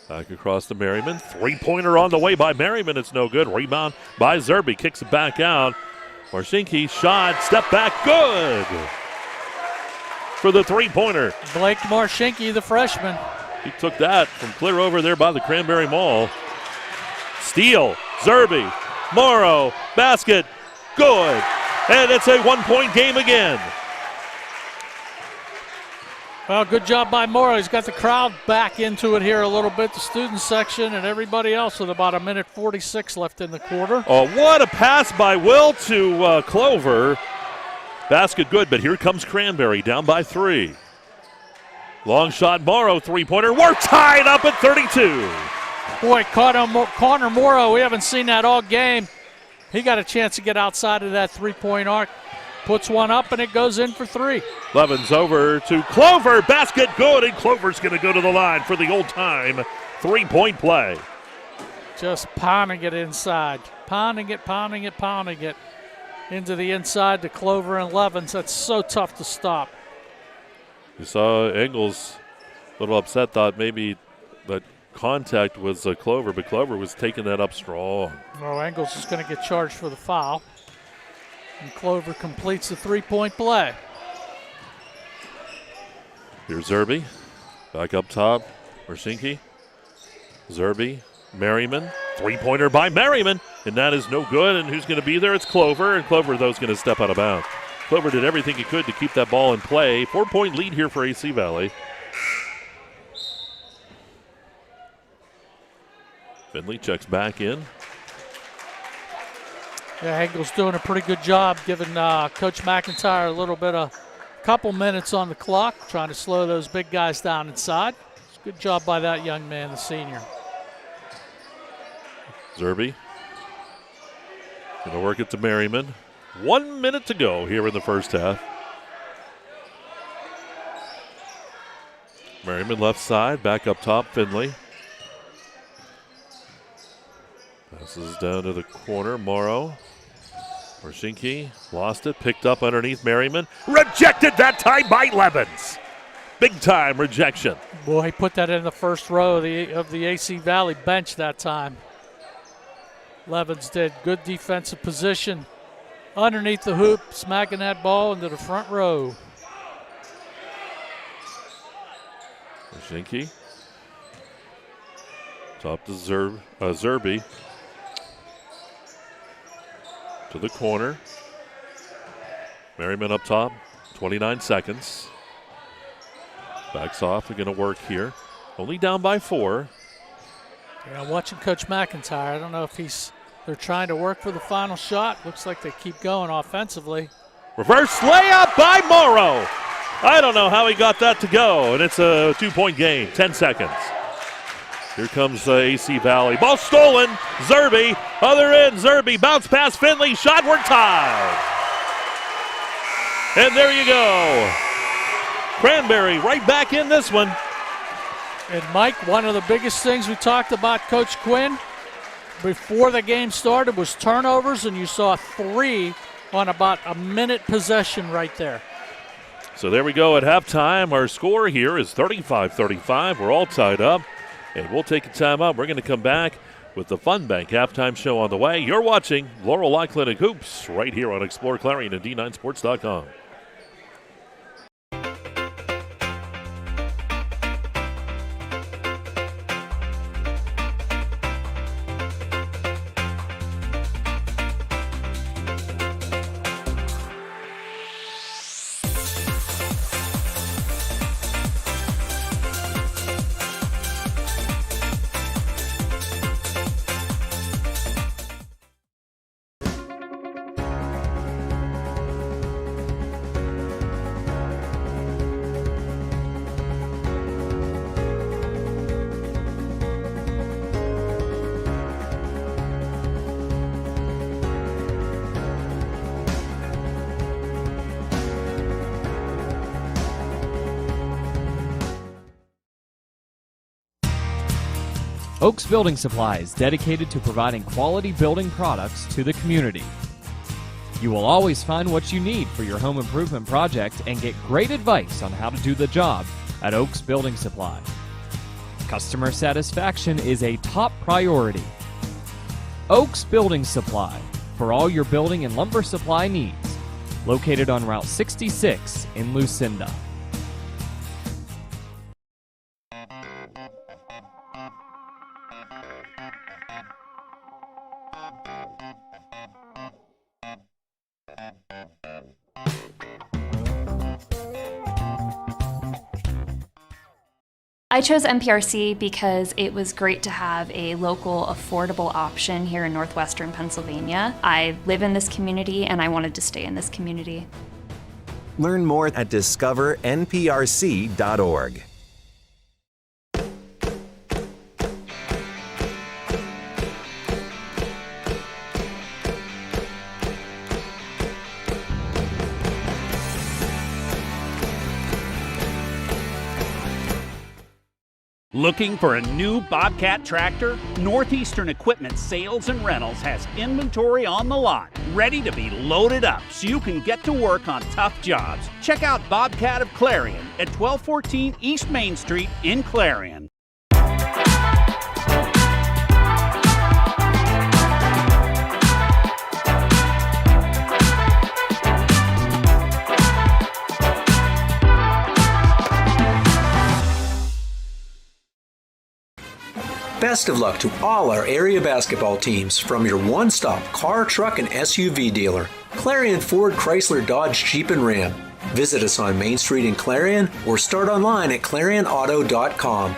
Back across to Merriman. 3-pointer on the way by Merriman. It's no good. Rebound by Zerby. Kicks it back out. Marshinki shot. Step back. Good. For the 3-pointer. Blake Marshinki, the freshman. He took that from clear over there by the Cranberry Mall. Steal. Zerby. Morrow. Basket. Good. And it's a 1-point game again. Well, good job by Morrow. He's got the crowd back into it here a little bit, the student section and everybody else with about 1:46 left in the quarter. Oh, what a pass by Will to Clover. Basket good, but here comes Cranberry down by 3. Long shot, Morrow, 3-pointer. We're tied up at 32. Boy, Connor Morrow, we haven't seen that all game. He got a chance to get outside of that three-point arc. Puts one up, and it goes in for three. Levens over to Clover. Basket good, and Clover's going to go to the line for the old-time three-point play. Just pounding it inside. Pounding it into the inside to Clover and Levens. That's so tough to stop. You saw Engels a little upset, thought maybe that contact was Clover, but Clover was taking that up strong. Well, Engels is going to get charged for the foul. And Clover completes the three-point play. Here's Zerby. Back up top. Mersinki. Zerby. Merriman. Three-pointer by Merriman. And that is no good. And who's going to be there? It's Clover. And Clover, though, is going to step out of bounds. Clover did everything he could to keep that ball in play. 4-point lead here for AC Valley. Finley checks back in. Yeah, Engel's doing a pretty good job giving Coach McIntyre a little bit of couple minutes on the clock, trying to slow those big guys down inside. It's a good job by that young man, the senior. Zerby going to work it to Merriman. 1 minute to go here in the first half. Merriman left side, back up top, Finley. Passes down to the corner, Morrow. Orshinki lost it, picked up underneath Merriman. Rejected that time by Levens. Big time rejection. Boy, he put that in the first row of the AC Valley bench that time. Levens did. Good defensive position underneath the hoop, smacking that ball into the front row. Orshinki. Top to Zerby. To the corner. Merriman up top, 29 seconds. Backs off, they're going to work here. Only down by 4. Yeah, watching Coach McIntyre, I don't know if they're trying to work for the final shot. Looks like they keep going offensively. Reverse layup by Morrow. I don't know how he got that to go, and it's a 2-point game, 10 seconds. Here comes AC Valley. Ball stolen. Zerby. Other end. Zerby. Bounce pass Finley. Shot. We're tied. And there you go. Cranberry right back in this one. And Mike, one of the biggest things we talked about Coach Quinn before the game started was turnovers, and you saw 3 on about a minute possession right there. So there we go at halftime. Our score here is 35-35. We're all tied up. And we'll take a timeout. We're going to come back with the Fun Bank halftime show on the way. You're watching Laurel Clinic Hoops right here on Explore Clarion and D9Sports.com. Oaks Building Supply is dedicated to providing quality building products to the community. You will always find what you need for your home improvement project and get great advice on how to do the job at Oaks Building Supply. Customer satisfaction is a top priority. Oaks Building Supply, for all your building and lumber supply needs. Located on Route 66 in Lucinda. I chose MPRC because it was great to have a local, affordable option here in northwestern Pennsylvania. I live in this community and I wanted to stay in this community. Learn more at discovernprc.org. Looking for a new Bobcat tractor? Northeastern Equipment Sales and Rentals has inventory on the lot, ready to be loaded up so you can get to work on tough jobs. Check out Bobcat of Clarion at 1214 East Main Street in Clarion. Best of luck to all our area basketball teams from your one-stop car, truck, and SUV dealer, Clarion Ford, Chrysler, Dodge, Jeep, and Ram. Visit us on Main Street in Clarion or start online at ClarionAuto.com.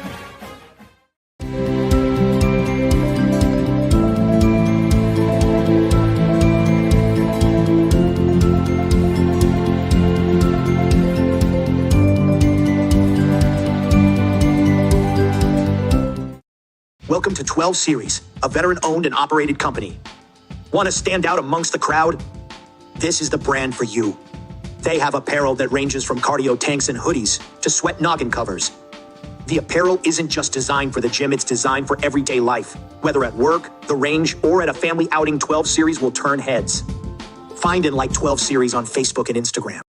Welcome to 12 Series, a veteran-owned and operated company. Want to stand out amongst the crowd? This is the brand for you. They have apparel that ranges from cardio tanks and hoodies to sweat noggin covers. The apparel isn't just designed for the gym, it's designed for everyday life. Whether at work, the range, or at a family outing, 12 Series will turn heads. Find and like 12 Series on Facebook and Instagram.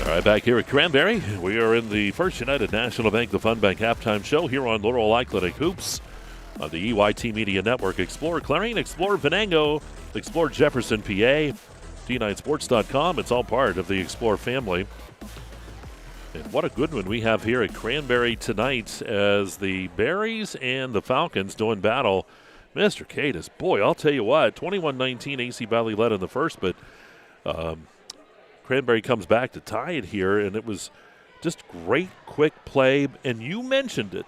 All right, back here at Cranberry, we are in the First United National Bank, the Fun Bank halftime show here on Laurel Clinic Hoops on the EYT Media Network. Explore Clarion, explore Venango, explore Jefferson, PA, D9Sports.com. It's all part of the Explore family. And what a good one we have here at Cranberry tonight as the Berries and the Falcons doing battle. Mr. Cadis, boy, I'll tell you what, 21-19, AC Valley led in the first, but Cranberry comes back to tie it here, and it was just great, quick play. And you mentioned it.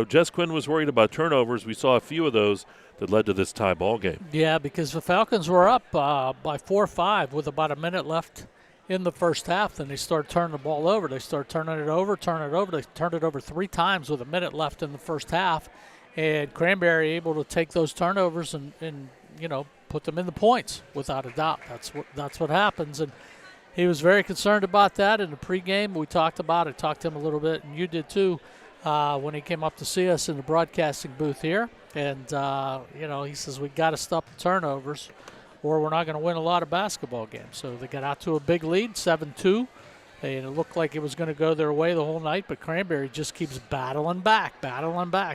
Jess Quinn was worried about turnovers. We saw a few of those that led to this tie ball game. Yeah, because the Falcons were up by 4-5 with about a minute left in the first half. Then they started turning the ball over. They started turning it over. They turned it over 3 times with a minute left in the first half. And Cranberry able to take those turnovers and put them in the points without a doubt. That's what happens. And he was very concerned about that in the pregame. We talked about it, talked to him a little bit, and you did too when he came up to see us in the broadcasting booth here. And, he says, we got to stop the turnovers or we're not going to win a lot of basketball games. So they got out to a big lead, 7-2, and it looked like it was going to go their way the whole night, but Cranberry just keeps battling back.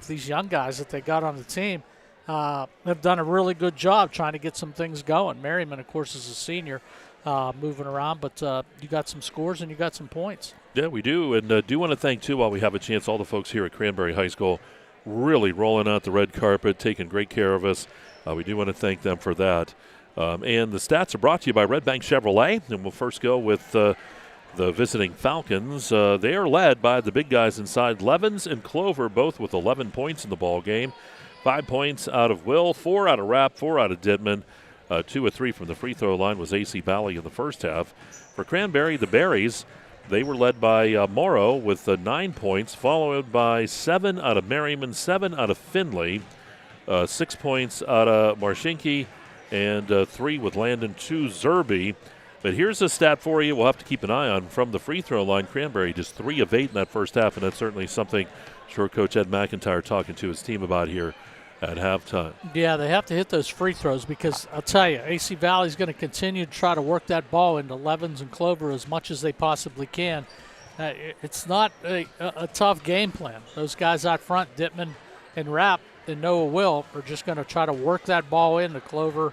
These young guys that they got on the team have done a really good job trying to get some things going. Merriman, of course, is a senior. Moving around, but you got some scores and you got some points. Yeah, we do, and do want to thank, too, while we have a chance, all the folks here at Cranberry High School really rolling out the red carpet, taking great care of us. We do want to thank them for that. And the stats are brought to you by Red Bank Chevrolet, and we'll first go with the visiting Falcons. They are led by the big guys inside, Levens and Clover, both with 11 points in the ball game. 5 points out of Will, 4 out of Rapp, 4 out of Dittman. 2 of 3 from the free throw line was AC Valley in the first half. For Cranberry, the Berries, they were led by Morrow with 9 points, followed by 7 out of Merriman, 7 out of Finley, 6 points out of Marshinki, and 3 with Landon, 2 Zerby. But here's a stat for you we'll have to keep an eye on. From the free throw line, Cranberry just 3 of 8 in that first half, and that's certainly something I'm sure Coach Ed McIntyre talking to his team about here at halftime. Yeah, they have to hit those free throws because I'll tell you, AC Valley's going to continue to try to work that ball into Levens and Clover as much as they possibly can. It's not a tough game plan. Those guys out front, Dittman and Rapp and Noah Will, are just going to try to work that ball into Clover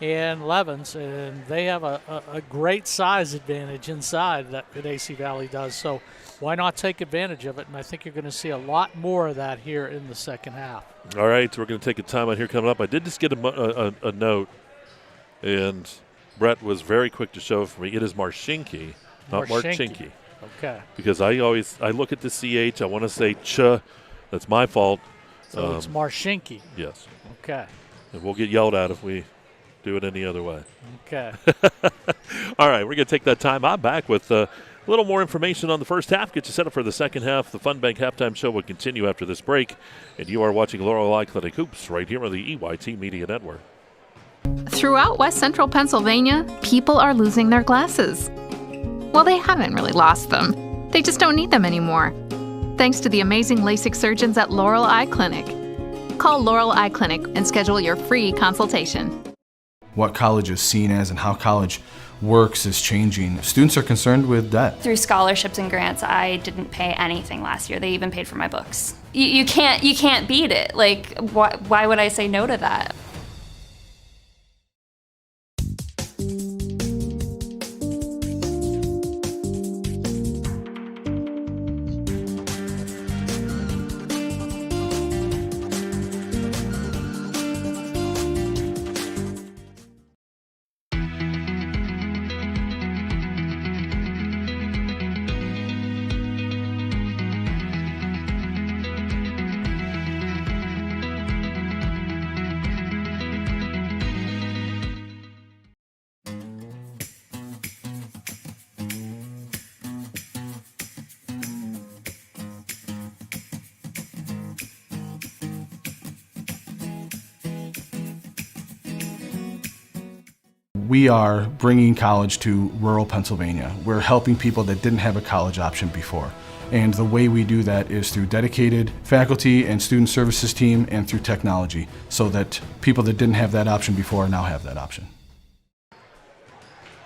and Levens, and they have a great size advantage inside that AC Valley does. So why not take advantage of it? And I think you're going to see a lot more of that here in the second half. All right, so we're going to take a timeout here coming up. I did just get a note, and Brett was very quick to show it for me. It is Marshinki, not Marchinki. Okay. Because I look at the CH, I want to say ch. That's my fault. So it's Marshinki. Yes. Okay. And we'll get yelled at if we do it any other way. Okay. All right, we're going to take that time out. Back with a little more information on the first half. Get you set up for the second half. The Fun Bank halftime show will continue after this break. And you are watching Laurel Clinic Hoops right here on the EYT Media Network. Throughout West Central Pennsylvania, people are losing their glasses. Well, they haven't really lost them. They just don't need them anymore. Thanks to the amazing LASIK surgeons at Laurel Eye Clinic. Call Laurel Eye Clinic and schedule your free consultation. What college is seen as and how college works is changing. Students are concerned with debt. Through scholarships and grants, I didn't pay anything last year. They even paid for my books. You can't beat it. Like, why would I say no to that? We are bringing college to rural Pennsylvania. We're helping people that didn't have a college option before. And the way we do that is through dedicated faculty and student services team and through technology, so that people that didn't have that option before now have that option. All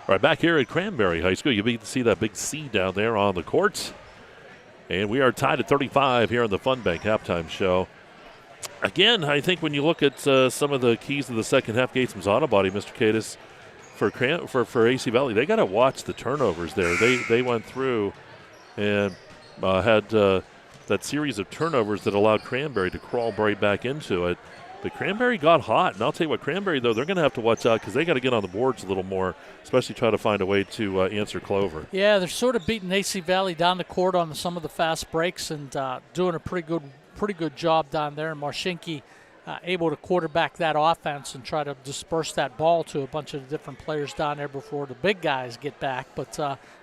right, back here at Cranberry High School, you can see that big C down there on the courts. And we are tied at 35 here on the Fun Bank halftime show. Again, I think when you look at some of the keys to the second half, Gatesman's auto body, Mr. Cadis, for AC Valley, they got to watch the turnovers there. They went through and had that series of turnovers that allowed Cranberry to crawl right back into it. But Cranberry got hot, and I'll tell you what, Cranberry, though, they're going to have to watch out because they got to get on the boards a little more, especially try to find a way to answer Clover. Yeah, they're sort of beating AC Valley down the court on some of the fast breaks and doing a pretty good job down there. And Marshinki able to quarterback that offense and try to disperse that ball to a bunch of different players down there before the big guys get back. But,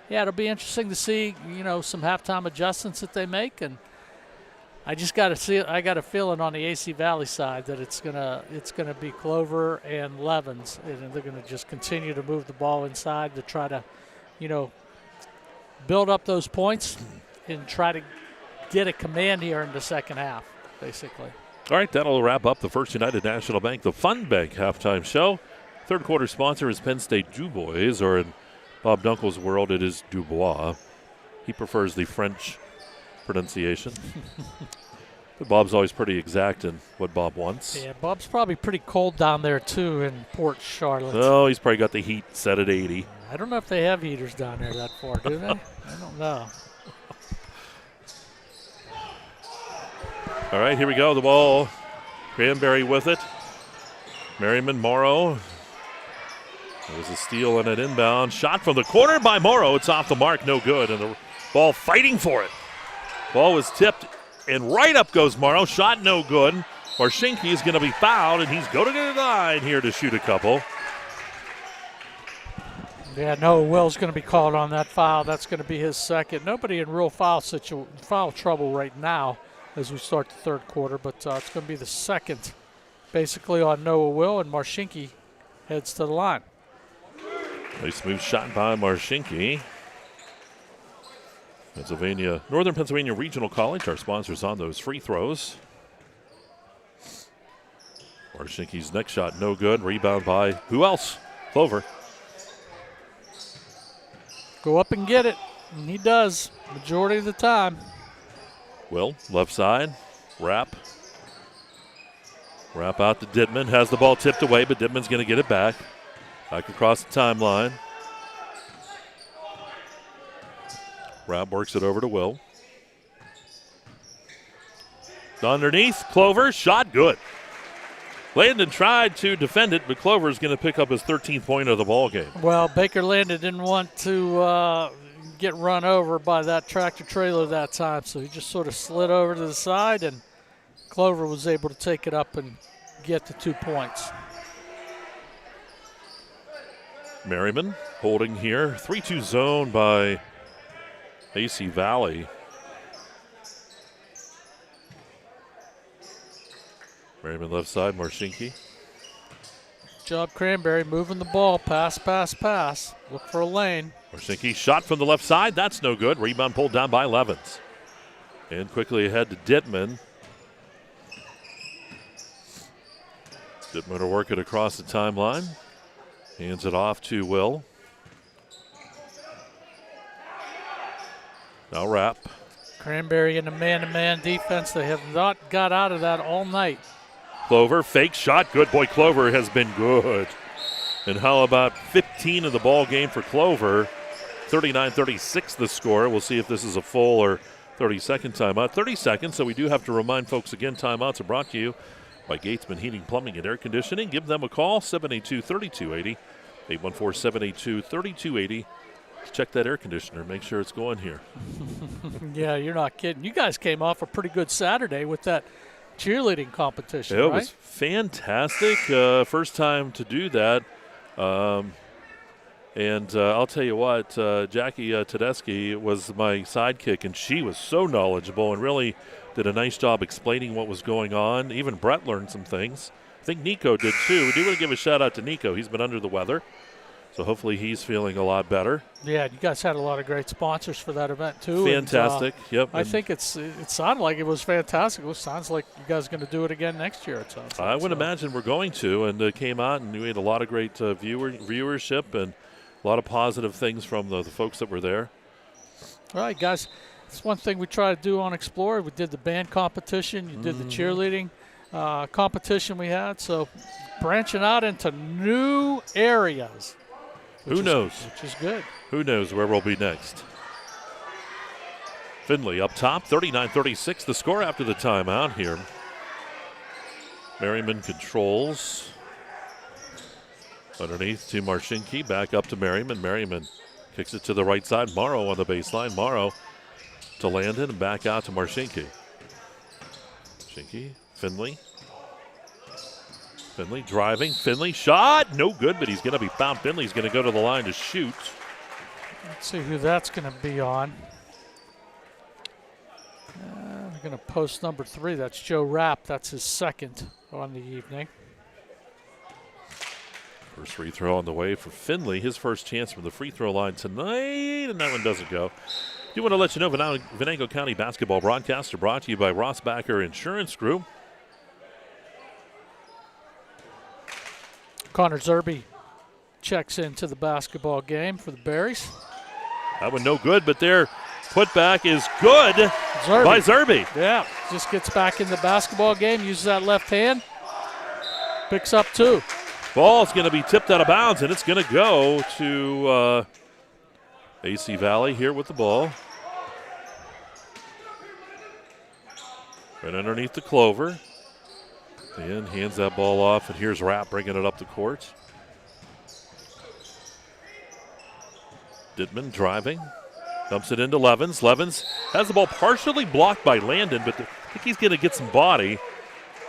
yeah, it'll be interesting to see, some halftime adjustments that they make. And I just got to see. I got a feeling on the AC Valley side that it's gonna be Clover and Levens, and they're gonna just continue to move the ball inside to try to, build up those points and try to get a command here in the second half, basically. All right, that'll wrap up the First United National Bank, the Fun Bank halftime show. Third quarter sponsor is Penn State Dubois, or in Bob Dunkel's world, it is Dubois. He prefers the French pronunciation. But Bob's always pretty exact in what Bob wants. Yeah, Bob's probably pretty cold down there, too, in Port Charlotte. Oh, he's probably got the heat set at 80. I don't know if they have heaters down there that far, do they? I don't know. All right, here we go. The ball. Cranberry with it. Merriman Morrow. There was a steal and an inbound. Shot from the corner by Morrow. It's off the mark, no good. And the ball fighting for it. Ball was tipped, and right up goes Morrow. Shot no good. Marshinki is going to be fouled, and he's going to the line here to shoot a couple. Yeah, Noah Will's going to be called on that foul. That's going to be his second. Nobody in real foul trouble right now as we start the third quarter, but it's going to be the second basically on Noah Will, and Marshinki heads to the line. Nice smooth shot by Marshinki. Northern Pennsylvania Regional College, our sponsors on those free throws. Marshinki's next shot, no good. Rebound by who else? Clover. Go up and get it, and he does majority of the time. Will, left side, wrap out to Dittman. Has the ball tipped away, but Dittman's going to get it back. Back across the timeline. Rapp works it over to Will. Underneath, Clover, shot good. Landon tried to defend it, but Clover's going to pick up his 13th point of the ball game. Well, Baker Landon didn't want to get run over by that tractor trailer that time, so he just sort of slid over to the side, and Clover was able to take it up and get the 2 points. Merriman holding here. 3-2 zone by AC Valley. Merriman left side, Marshinki. Good job, Cranberry, moving the ball. Pass, pass, pass. Look for a lane. Marcinke shot from the left side. That's no good. Rebound pulled down by Levens. And quickly ahead to Dittman. Dittman will work it across the timeline. Hands it off to Will. Now Rapp. Cranberry in a man-to-man defense. They have not got out of that all night. Clover, fake shot. Good boy, Clover has been good. And how about 15 of the ball game for Clover? 39-36 the score. We'll see if this is a full or 30-second timeout. 30 seconds, so we do have to remind folks again, timeouts are brought to you by Gatesman Heating, Plumbing, and Air Conditioning. Give them a call, 782-3280, 814-782-3280. Check that air conditioner, make sure it's going here. Yeah, you're not kidding. You guys came off a pretty good Saturday with that cheerleading competition, It right? was fantastic. First time to do that. And I'll tell you what, Jackie Tedeschi was my sidekick, and she was so knowledgeable and really did a nice job explaining what was going on. Even Brett learned some things. I think Nico did too. We do want to give a shout out to Nico. He's been under the weather, so hopefully he's feeling a lot better. Yeah, you guys had a lot of great sponsors for that event too. Fantastic. And, yep. I think it sounded like it was fantastic. It sounds like you guys are going to do it again next year. It sounds like. I would imagine we're going to, and it came out, and we had a lot of great viewership and a lot of positive things from the folks that were there. All right, guys. It's one thing we try to do on Explore. We did the band competition. You did the cheerleading competition we had. So branching out into new areas. Who knows? Which is good. Who knows where we'll be next. Finley up top, 39-36 the score after the timeout here. Merriman controls. Underneath to Marcinke, back up to Merriman. Merriman kicks it to the right side. Morrow on the baseline. Morrow to Landon and back out to Marcinke. Marcinke, Finley. Finley driving. Finley shot. No good, but he's going to be fouled. Finley's going to go to the line to shoot. Let's see who that's going to be on. They're going to post number 3. That's Joe Rapp. That's his second on the evening. First free throw on the way for Finley. His first chance from the free throw line tonight, and that one doesn't go. Do want to let you know Venango County basketball broadcasts are brought to you by Rossbacher Insurance Group. Connor Zerby checks into the basketball game for the Berries. That one no good, but their putback is good by Zerby. Yeah, just gets back in the basketball game, uses that left hand, picks up 2. Ball's going to be tipped out of bounds, and it's going to go to AC Valley here with the ball. Right underneath the Clover. And hands that ball off, and here's Rapp bringing it up the court. Dittman driving. Dumps it into Levens. Levens has the ball partially blocked by Landon, but I think he's going to get some body.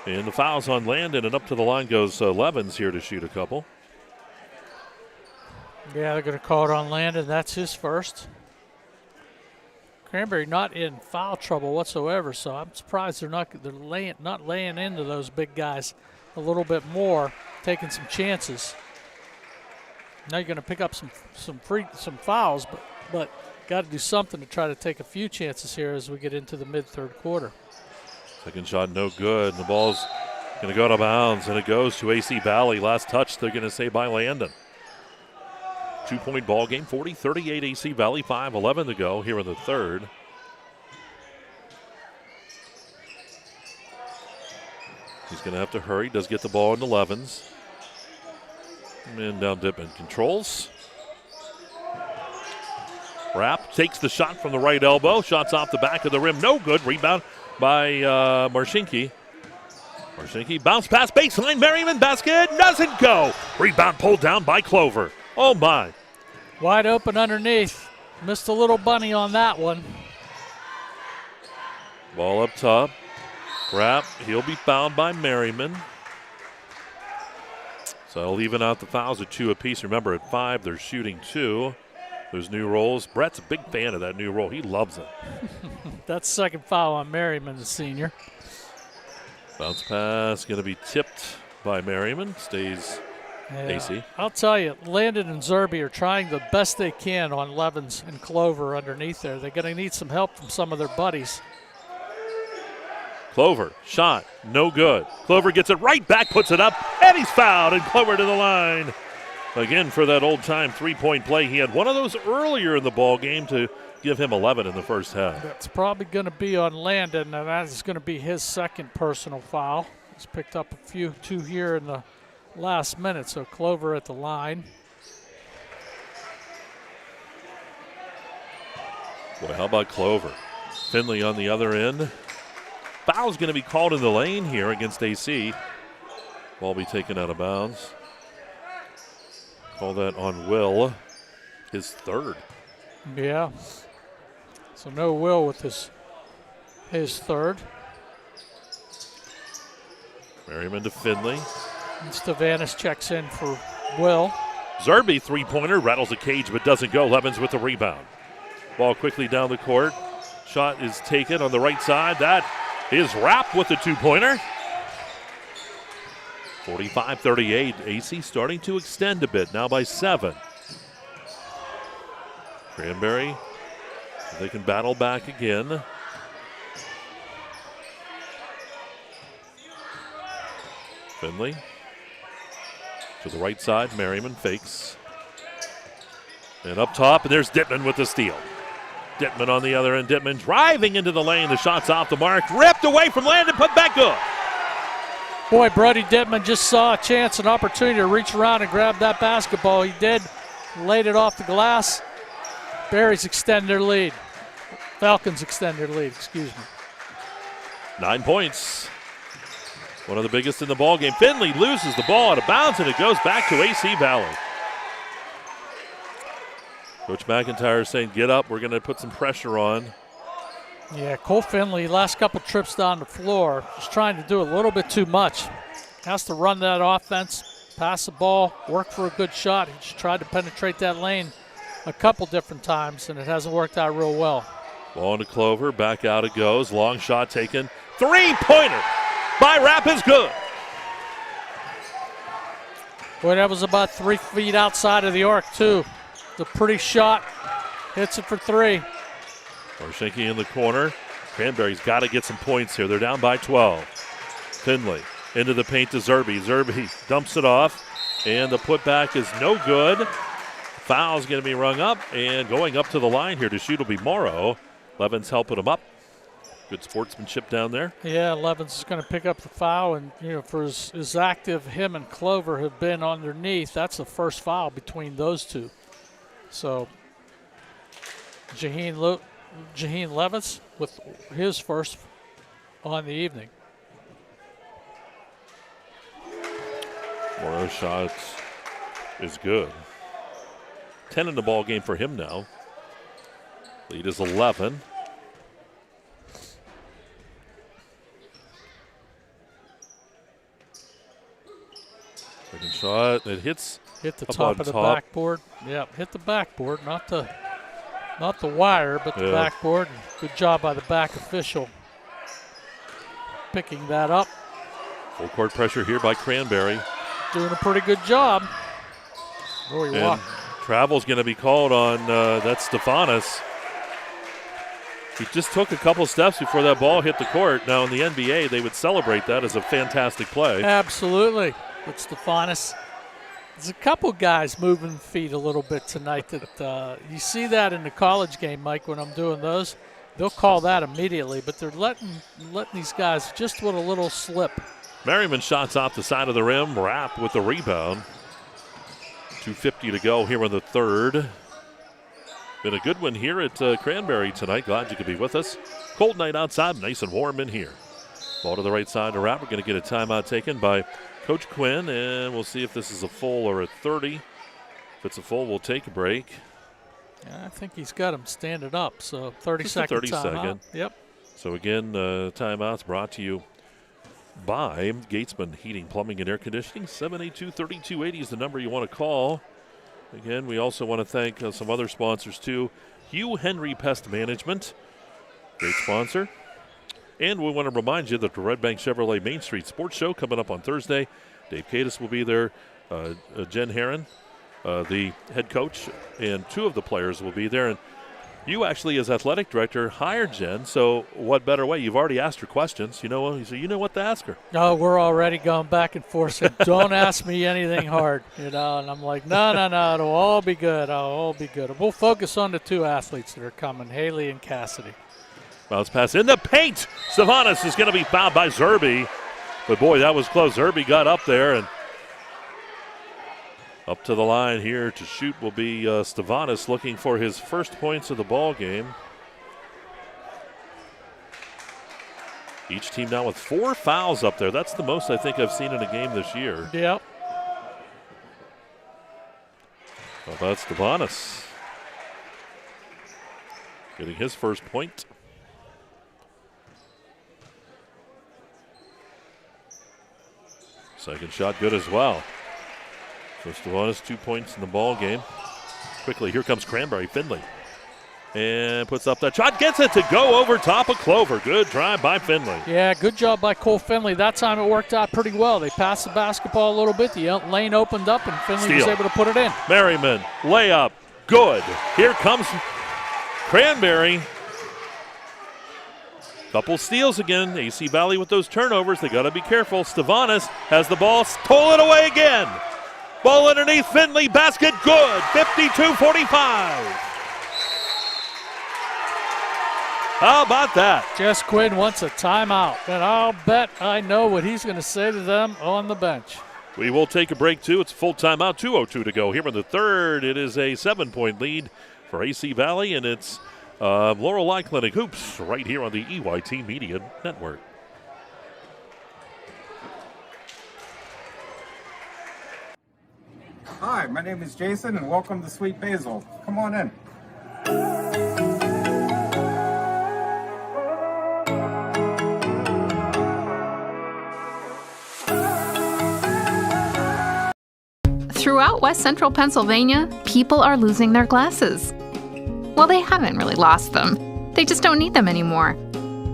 And the foul's on Landon, and up to the line goes Levens here to shoot a couple. Yeah, they're going to call it on Landon. That's his first. Cranberry not in foul trouble whatsoever, so I'm surprised they're not laying into those big guys a little bit more, taking some chances. Now you're going to pick up some fouls, but got to do something to try to take a few chances here as we get into the mid-third quarter. Second shot no good. The ball's going to go out of bounds, and it goes to AC Valley. Last touch, they're going to say by Landon. 2-point ball game, 40-38 AC Valley, 5:11 to go here in the third. He's going to have to hurry. Does get the ball into Levens. And down Dittman controls. Rapp takes the shot from the right elbow. Shots off the back of the rim. No good. Rebound by Marcinke. Marcinke bounce pass baseline. Merriman basket doesn't go. Rebound pulled down by Clover. Oh, my. Wide open underneath. Missed a little bunny on that one. Ball up top. Rapp, he'll be fouled by Merriman. So they'll even out the fouls at 2 apiece. Remember, at 5, they're shooting 2. Those new rolls. Brett's a big fan of that new roll. He loves it. That's second foul on Merriman, the senior. Bounce pass going to be tipped by Merriman. Stays Yeah, AC. I'll tell you, Landon and Zerby are trying the best they can on Levens and Clover underneath there. They're going to need some help from some of their buddies. Clover, shot, no good. Clover gets it right back, puts it up, and he's fouled, and Clover to the line. Again, for that old-time three-point play. He had one of those earlier in the ball game to give him 11 in the first half. That's probably going to be on Landon, and that is going to be his second personal foul. He's picked up two here in the last minute, so Clover at the line. Boy, how about Clover? Finley on the other end. Foul's going to be called in the lane here against AC. Ball be taken out of bounds. Call that on Will, his third. Yeah. So no Will with his third. Merriman to Finley. And Stavanis checks in for Will. Zerby, three-pointer, rattles the cage but doesn't go. Levens with the rebound. Ball quickly down the court. Shot is taken on the right side. That is Rapp with the two-pointer. 45-38. AC starting to extend a bit, now by 7. Cranberry, they can battle back again. Finley to the right side. Merriman fakes. And up top, and there's Dittman with the steal. Dittman on the other end. Dittman driving into the lane. The shot's off the mark. Ripped away from Landon, put back good. Boy, Brody Dittman just saw a chance, an opportunity to reach around and grab that basketball. He did. Laid it off the glass. Berries extend their lead. Falcons extend their lead, excuse me. 9 points. One of the biggest in the ball game. Finley loses the ball out of bounds, and it goes back to AC Valley. Coach McIntyre is saying, get up, we're going to put some pressure on. Yeah, Cole Finley, last couple trips down the floor, just trying to do a little bit too much. Has to run that offense, pass the ball, work for a good shot. He just tried to penetrate that lane a couple different times, and it hasn't worked out real well. Ball to Clover, back out it goes. Long shot taken. Three-pointer by Rapp is good. Boy, that was about 3 feet outside of the arc, too. It's a pretty shot. Hits it for 3. Orshinky in the corner. Cranberry's got to get some points here. They're down by 12. Finley into the paint to Zerby. Zerby dumps it off, and the putback is no good. Foul's going to be rung up, and going up to the line here to shoot will be Morrow. Levens helping him up. Good sportsmanship down there. Yeah, Levens is going to pick up the foul, and for as active him and Clover have been underneath, that's the first foul between those two. So Jaheen Levens with his first on the evening. Morrow's shot is good. 10 in the ball game for him now. Lead is 11. Second shot, it hit the top of the backboard. Yeah, hit the backboard, not the wire, but the backboard. Good job by the back official picking that up. Full court pressure here by Cranberry. Doing a pretty good job. And travel's going to be called on, that's Stefanis. He just took a couple steps before that ball hit the court. Now in the NBA, they would celebrate that as a fantastic play. Absolutely. But Stefanis, there's a couple guys moving feet a little bit tonight that you see that in the college game, Mike, when I'm doing those. They'll call that immediately, but they're letting these guys just with a little slip. Merriman shots off the side of the rim. Rapp with the rebound. 2:50 to go here in the third. Been a good one here at Cranberry tonight. Glad you could be with us. Cold night outside, nice and warm in here. Ball to the right side to Rapp. We're going to get a timeout taken by Coach Quinn, and we'll see if this is a full or a 30. If it's a full, we'll take a break. Yeah, I think he's got him standing up, so 30-second 30-second. Yep. So again, timeouts brought to you by Gatesman Heating, Plumbing, and Air Conditioning. 782-3280 is the number you want to call. Again, we also want to thank some other sponsors too. Hugh Henry Pest Management, great sponsor. And we want to remind you that the Red Bank Chevrolet Main Street Sports Show coming up on Thursday. Dave Cadis will be there. Jen Herron, the head coach, and 2 of the players will be there. And you actually, as athletic director, hired Jen, so what better way? You've already asked her questions. You know what to ask her. No, we're already going back and forth. Saying, don't ask me anything hard, And I'm like, no, it'll all be good. It'll all be good. We'll focus on the 2 athletes that are coming, Haley and Cassidy. Bounce pass in the paint. Stavanis is going to be fouled by Zerby. But, boy, that was close. Zerby got up there, and up to the line here to shoot will be Stavanis, looking for his first points of the ball game. Each team now with 4 fouls up there. That's the most I think I've seen in a game this year. Yep. How about Stavanis getting his first point? Second shot good as well. So Stavanis 2 points in the ball game. Quickly, here comes Cranberry. Finley. And puts up that shot. Gets it to go over top of Clover. Good drive by Finley. Yeah, good job by Cole Finley. That time it worked out pretty well. They passed the basketball a little bit. The lane opened up, and Finley was able to put it in. Merriman, layup. Good. Here comes Cranberry. Couple steals again. AC Valley with those turnovers. They got to be careful. Stavanis has the ball. Stole it away again. Ball underneath Finley. Basket good. 52-45. How about that? Jess Quinn wants a timeout, and I'll bet I know what he's going to say to them on the bench. We will take a break, too. It's a full timeout. 2:02 to go here in the third. It is a 7-point lead for AC Valley, and it's Laurel Eye Clinic Hoops right here on the EYT Media Network. Hi, my name is Jason, and welcome to Sweet Basil. Come on in. Throughout West Central Pennsylvania, people are losing their glasses. Well, they haven't really lost them. They just don't need them anymore.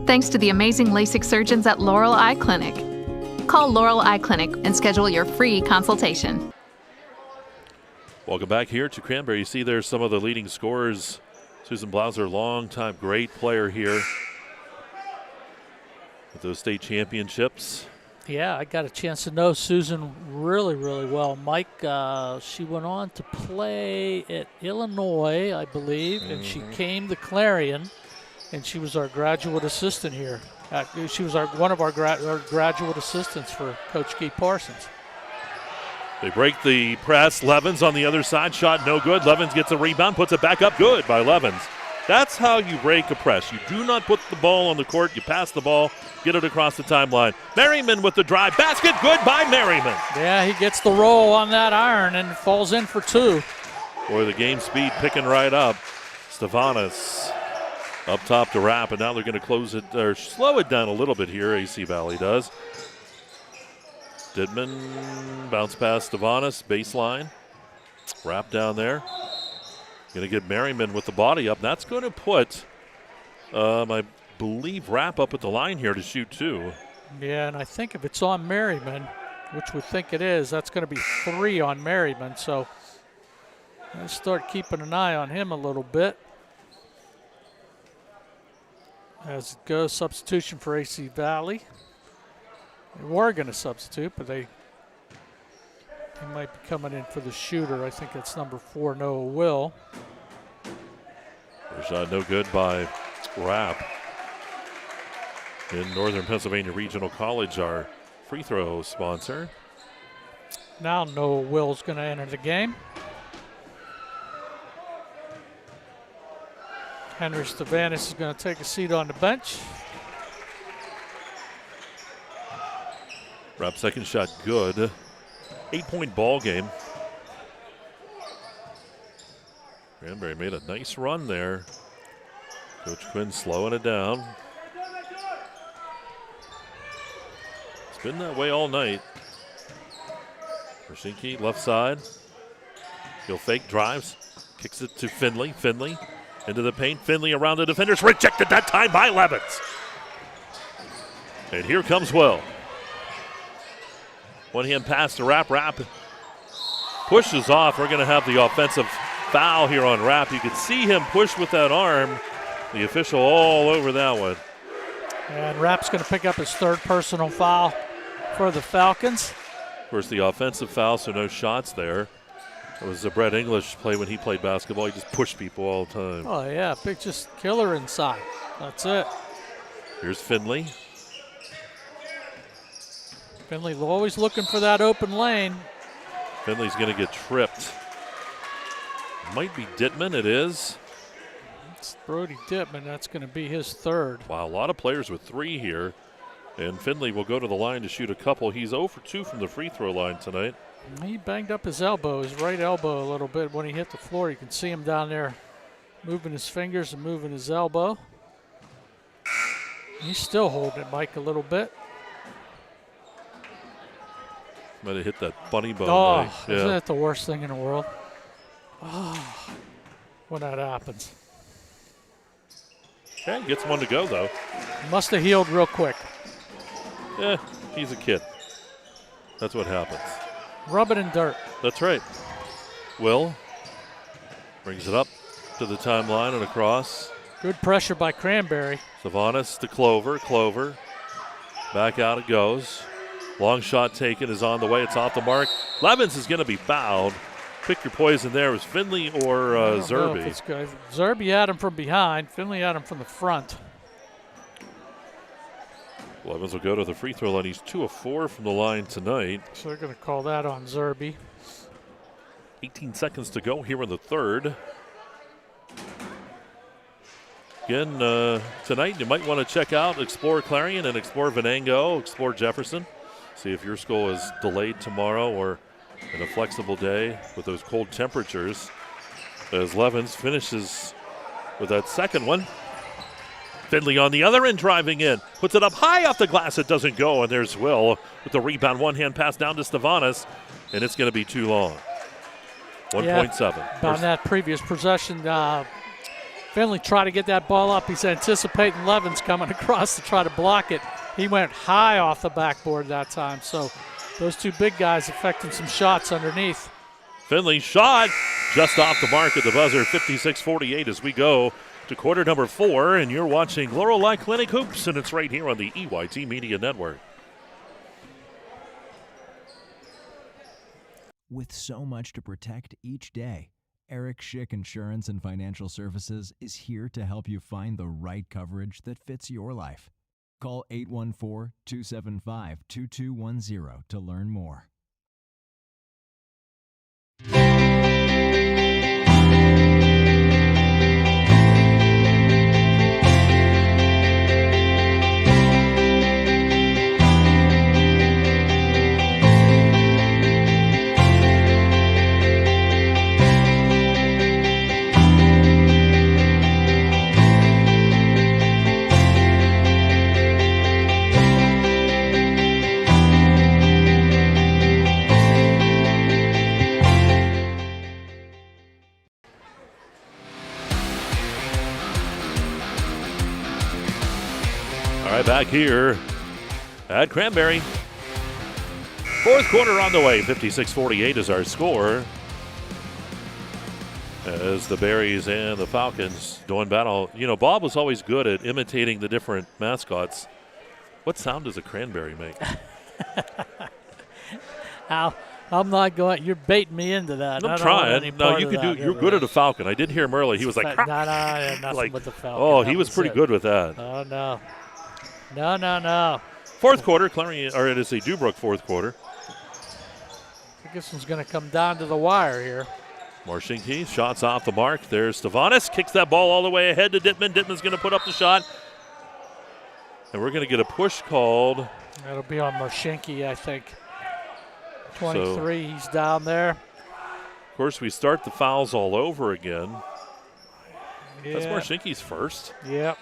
Thanks to the amazing LASIK surgeons at Laurel Eye Clinic. Call Laurel Eye Clinic and schedule your free consultation. Welcome back here to Cranberry. You see there's some of the leading scorers. Susan Blauser, longtime great player here with those state championships. Yeah, I got a chance to know Susan really, really well. Mike, she went on to play at Illinois, I believe, and she came to Clarion, and she was our graduate assistant here. She was one of our graduate assistants for Coach Keith Parsons. They break the press. Levens on the other side. Shot no good. Levens gets a rebound, puts it back up. Good by Levens. That's how you break a press. You do not put the ball on the court. You pass the ball, get it across the timeline. Merriman with the drive. Basket good by Merriman. Yeah, he gets the roll on that iron and falls in for 2. Boy, the game speed picking right up. Stavanis up top to wrap, and now they're going to close it or slow it down a little bit here. AC Valley does. Didman bounce past Stavanis, baseline. Wrap down there. Going to get Merriman with the body up. That's going to put, I believe, Rapp up at the line here to shoot 2. Yeah, and I think if it's on Merriman, which we think it is, that's going to be 3 on Merriman. So let's start keeping an eye on him a little bit. As it goes, substitution for AC Valley. They were going to substitute, but they might be coming in for the shooter. I think that's number 4, Noah Will. Shot no good by Rapp. In Northern Pennsylvania Regional College, our free throw sponsor. Now Noah Will's going to enter the game. Henry Stavanis is going to take a seat on the bench. Rapp second shot good. 8-point ball game. Cranberry made a nice run there. Coach Quinn slowing it down. It's been that way all night. Pershinki left side. He'll fake, drives, kicks it to Finley. Finley into the paint. Finley around the defenders. Rejected that time by Levens. And here comes Will. One hand pass to Rapp. Rapp pushes off. We're going to have the offensive foul here on Rapp. You could see him push with that arm. The official all over that one. And Rapp's going to pick up his third personal foul for the Falcons. Of course, the offensive foul, so no shots there. It was a Brett English play when he played basketball. He just pushed people all the time. Oh, yeah, big just killer inside. That's it. Here's Finley. Finley always looking for that open lane. Finley's going to get tripped. Might be Dittman. It is. It's Brody Dittman. That's going to be his third. Wow, a lot of players with 3 here. And Finley will go to the line to shoot a couple. He's 0 for 2 from the free throw line tonight. He banged up his elbow, his right elbow a little bit when he hit the floor. You can see him down there moving his fingers and moving his elbow. He's still holding it, Mike, a little bit. Might have hit that bunny bone. Oh, Mike. Yeah. Isn't that the worst thing in the world? Oh, when that happens. Okay, gets one to go, though. Must have healed real quick. Yeah, he's a kid. That's what happens. Rub it in dirt. That's right. Will brings it up to the timeline and across. Good pressure by Cranberry. Savanas to Clover. Clover. Back out it goes. Long shot taken is on the way. It's off the mark. Levens is going to be fouled. Pick your poison there. Was Finley or Zerby? Zerby had him from behind. Finley had him from the front. Levens will go to the free throw line. He's 2 of 4 from the line tonight. So they're going to call that on Zerby. 18 seconds to go here in the third. Again, tonight you might want to check out Explore Clarion and Explore Venango, Explore Jefferson. See if your school is delayed tomorrow or in a flexible day with those cold temperatures. As Levens finishes with that second one. Finley on the other end driving in. Puts it up high off the glass. It doesn't go, and there's Will with the rebound. One-hand pass down to Stavanas, and it's going to be too long. 1.7. On that previous possession, Finley tried to get that ball up. He's anticipating Levens coming across to try to block it. He went high off the backboard that time, so those two big guys affecting some shots underneath. Finley shot just off the mark at the buzzer, 56-48 as we go to quarter number 4, and you're watching Laurel Clinic Hoops, and it's right here on the EYT Media Network. With so much to protect each day, Eric Schick Insurance and Financial Services is here to help you find the right coverage that fits your life. Call 814-275-2210 to learn more. Back here at Cranberry. Fourth quarter on the way. 56-48 is our score. As the Berries and the Falcons doing battle. You know, Bob was always good at imitating the different mascots. What sound does a cranberry make? I'm not going. You're baiting me into that. I'm trying. No, you could do. You're good at a Falcon. I did hear him earlier. He was like, nothing like, with the Falcon. Oh, he was pretty good with that. Oh no. No. Fourth quarter, Clarion, or it is a Dubrook fourth quarter. I think this one's going to come down to the wire here. Marshinki, shots off the mark. There's Stavanas, kicks that ball all the way ahead to Dittman. Dittman's going to put up the shot. And we're going to get a push called. That'll be on Marshinki, I think. 23, he's down there. Of course, we start the fouls all over again. Yeah. That's Marshinki's first. Yep.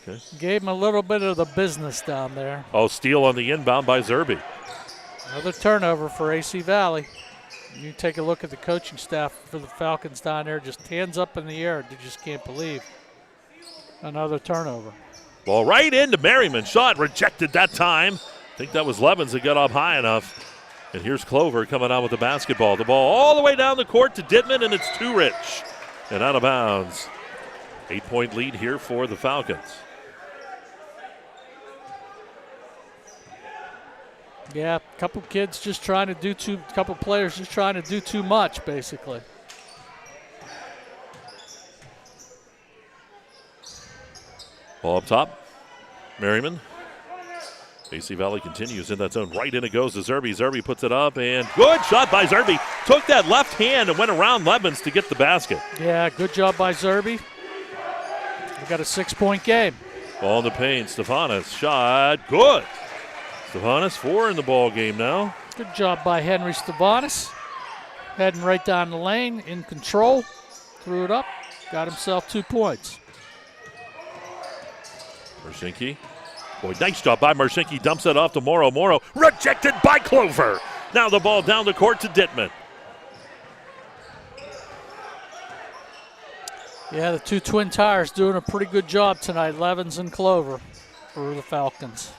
Okay. Gave him a little bit of the business down there. Oh, steal on the inbound by Zerby. Another turnover for AC Valley. You take a look at the coaching staff for the Falcons down there, just hands up in the air. You just can't believe. Another turnover. Ball right into Merriman. Shot rejected that time. I think that was Levens that got up high enough. And here's Clover coming on with the basketball. The ball all the way down the court to Dittman, and it's too rich and out of bounds. 8-point lead here for the Falcons. Yeah, a couple players just trying to do too much, basically. Ball up top. Merriman. AC Valley continues in that zone. Right in it goes to Zerby. Zerby puts it up, and good shot by Zerby. Took that left hand and went around Levens to get the basket. Yeah, good job by Zerby. We got a 6-point game. Ball in the paint. Stefanis shot. Good. Stefanis 4 in the ball game now. Good job by Henry Stefanis. Heading right down the lane, in control. Threw it up. Got himself 2 points. Marcinki. Boy, nice job by Marcinki. Dumps it off to Morrow. Morrow rejected by Clover. Now the ball down the court to Dittman. Yeah, the 2 Twin Tires doing a pretty good job tonight, Levens and Clover, for the Falcons.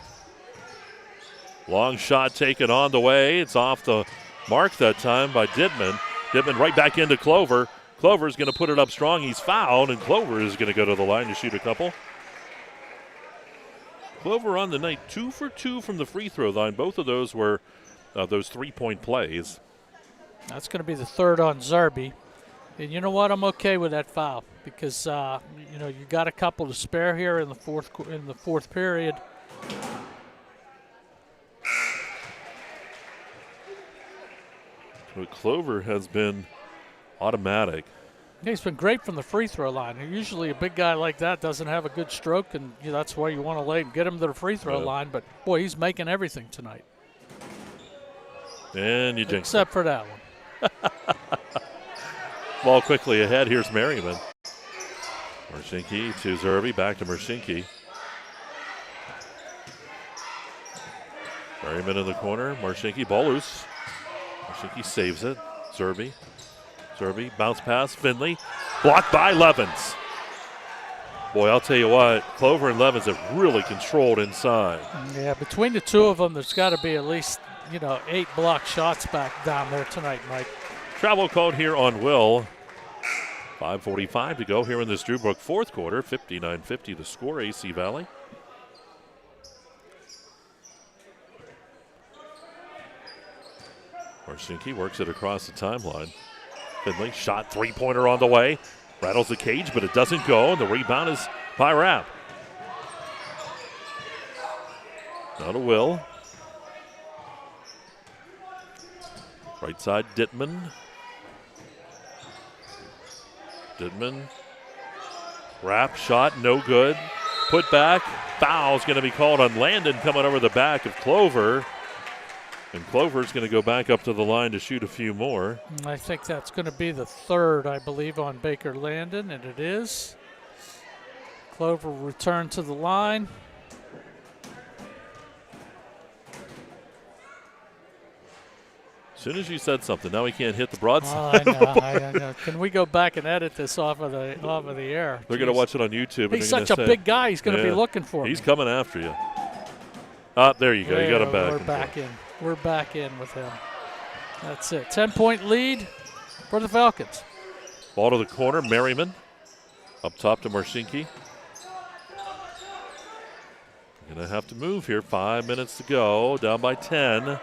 Long shot taken on the way. It's off the mark that time by Dittman. Dittman right back into Clover. Clover's going to put it up strong. He's fouled, and Clover is going to go to the line to shoot a couple. Clover on the night 2 for 2 from the free throw line. Both of those were those 3-point plays. That's going to be the 3rd on Zerby. And you know what? I'm okay with that foul because you got a couple to spare here in the fourth period. But Clover has been automatic. Yeah, he's been great from the free throw line. Usually a big guy like that doesn't have a good stroke, and that's why you want to get him to the free throw line. But, boy, he's making everything tonight. And you jinxed Except for that one. Ball quickly ahead. Here's Merriman. Marcinki to Zerby. Back to Marcinki. Merriman in the corner. Marcinki, ball loose. Marcinki saves it. Zerby. Zerby, bounce pass, Finley, blocked by Levens. Boy, I'll tell you what, Clover and Levens have really controlled inside. Yeah, between the two of them, there's got to be at least, 8 block shots back down there tonight, Mike. Travel code here on Will. 5:45 to go here in this Drew Brook fourth quarter. 59-50 the score, AC Valley. Marcinki works it across the timeline. Finley, shot 3-pointer on the way. Rattles the cage, but it doesn't go, and the rebound is by Rapp. Now to Will. Right side, Dittman. Dittman. Rapp, shot, no good. Put back. Foul's going to be called on Landon coming over the back of Clover. And Clover's going to go back up to the line to shoot a few more. I think that's going to be the 3rd, I believe, on Baker Landon, and it is. Clover returned to the line. As soon as you said something, now he can't hit the broadside. I know. Can we go back and edit this off of the air? They're going to watch it on YouTube. He's such a big guy. He's going to be looking for me. He's coming after you. There you go. You got him back. We're back in. We're back in with him. That's it. 10-point lead for the Falcons. Ball to the corner. Merriman up top to Marcinki. Going to have to move here. 5 minutes to go. Down by 10.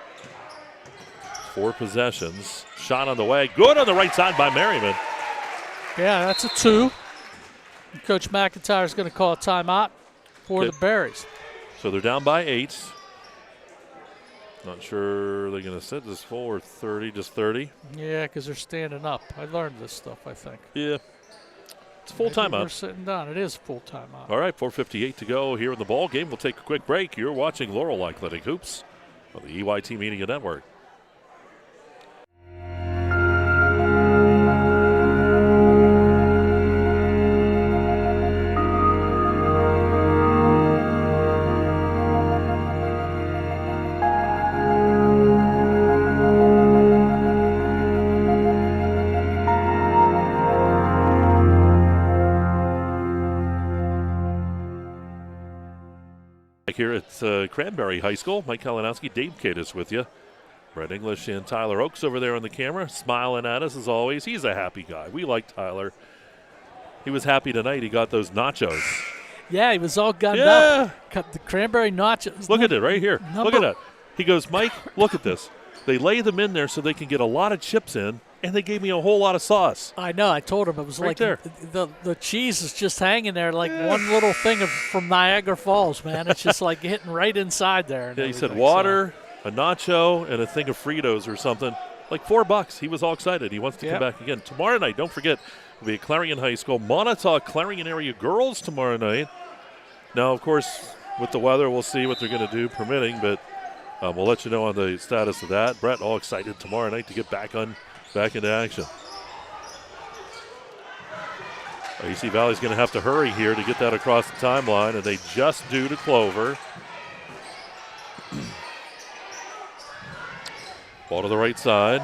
4 possessions. Shot on the way. Good on the right side by Merriman. Yeah, that's a 2. Coach McIntyre is going to call a timeout for the Berries. So they're down by 8. Not sure they're going to set this full or 30, just 30. Yeah, because they're standing up. I learned this stuff, I think. Yeah. It's a full timeout. They're sitting down. It is a full timeout. All right, 4:58 to go here in the ball game. We'll take a quick break. You're watching Laurel Athletic Hoops on the EYT Media Network. Here at Cranberry High School, Mike Kalinowski, Dave Kadis with you. Brett English and Tyler Oakes over there on the camera, smiling at us as always. He's a happy guy. We like Tyler. He was happy tonight. He got those nachos. Yeah, he was all gunned up. Cut the cranberry nachos. Look at it right here. Look at that. He goes, Mike, look at this. They lay them in there so they can get a lot of chips in, and they gave me a whole lot of sauce. I know. I told him it was right like there. The cheese is just hanging there like one little thing from Niagara Falls, man. It's just like hitting right inside there. Yeah, he said water, a nacho, and a thing of Fritos or something. Like $4. He was all excited. He wants to come back again. Tomorrow night, don't forget, will be at Clarion High School. Montauk Clarion area girls tomorrow night. Now, of course, with the weather, we'll see what they're going to do, permitting, but we'll let you know on the status of that. Brett, all excited tomorrow night to get back into action. AC Valley's going to have to hurry here to get that across the timeline, and they just do to Clover. Ball to the right side.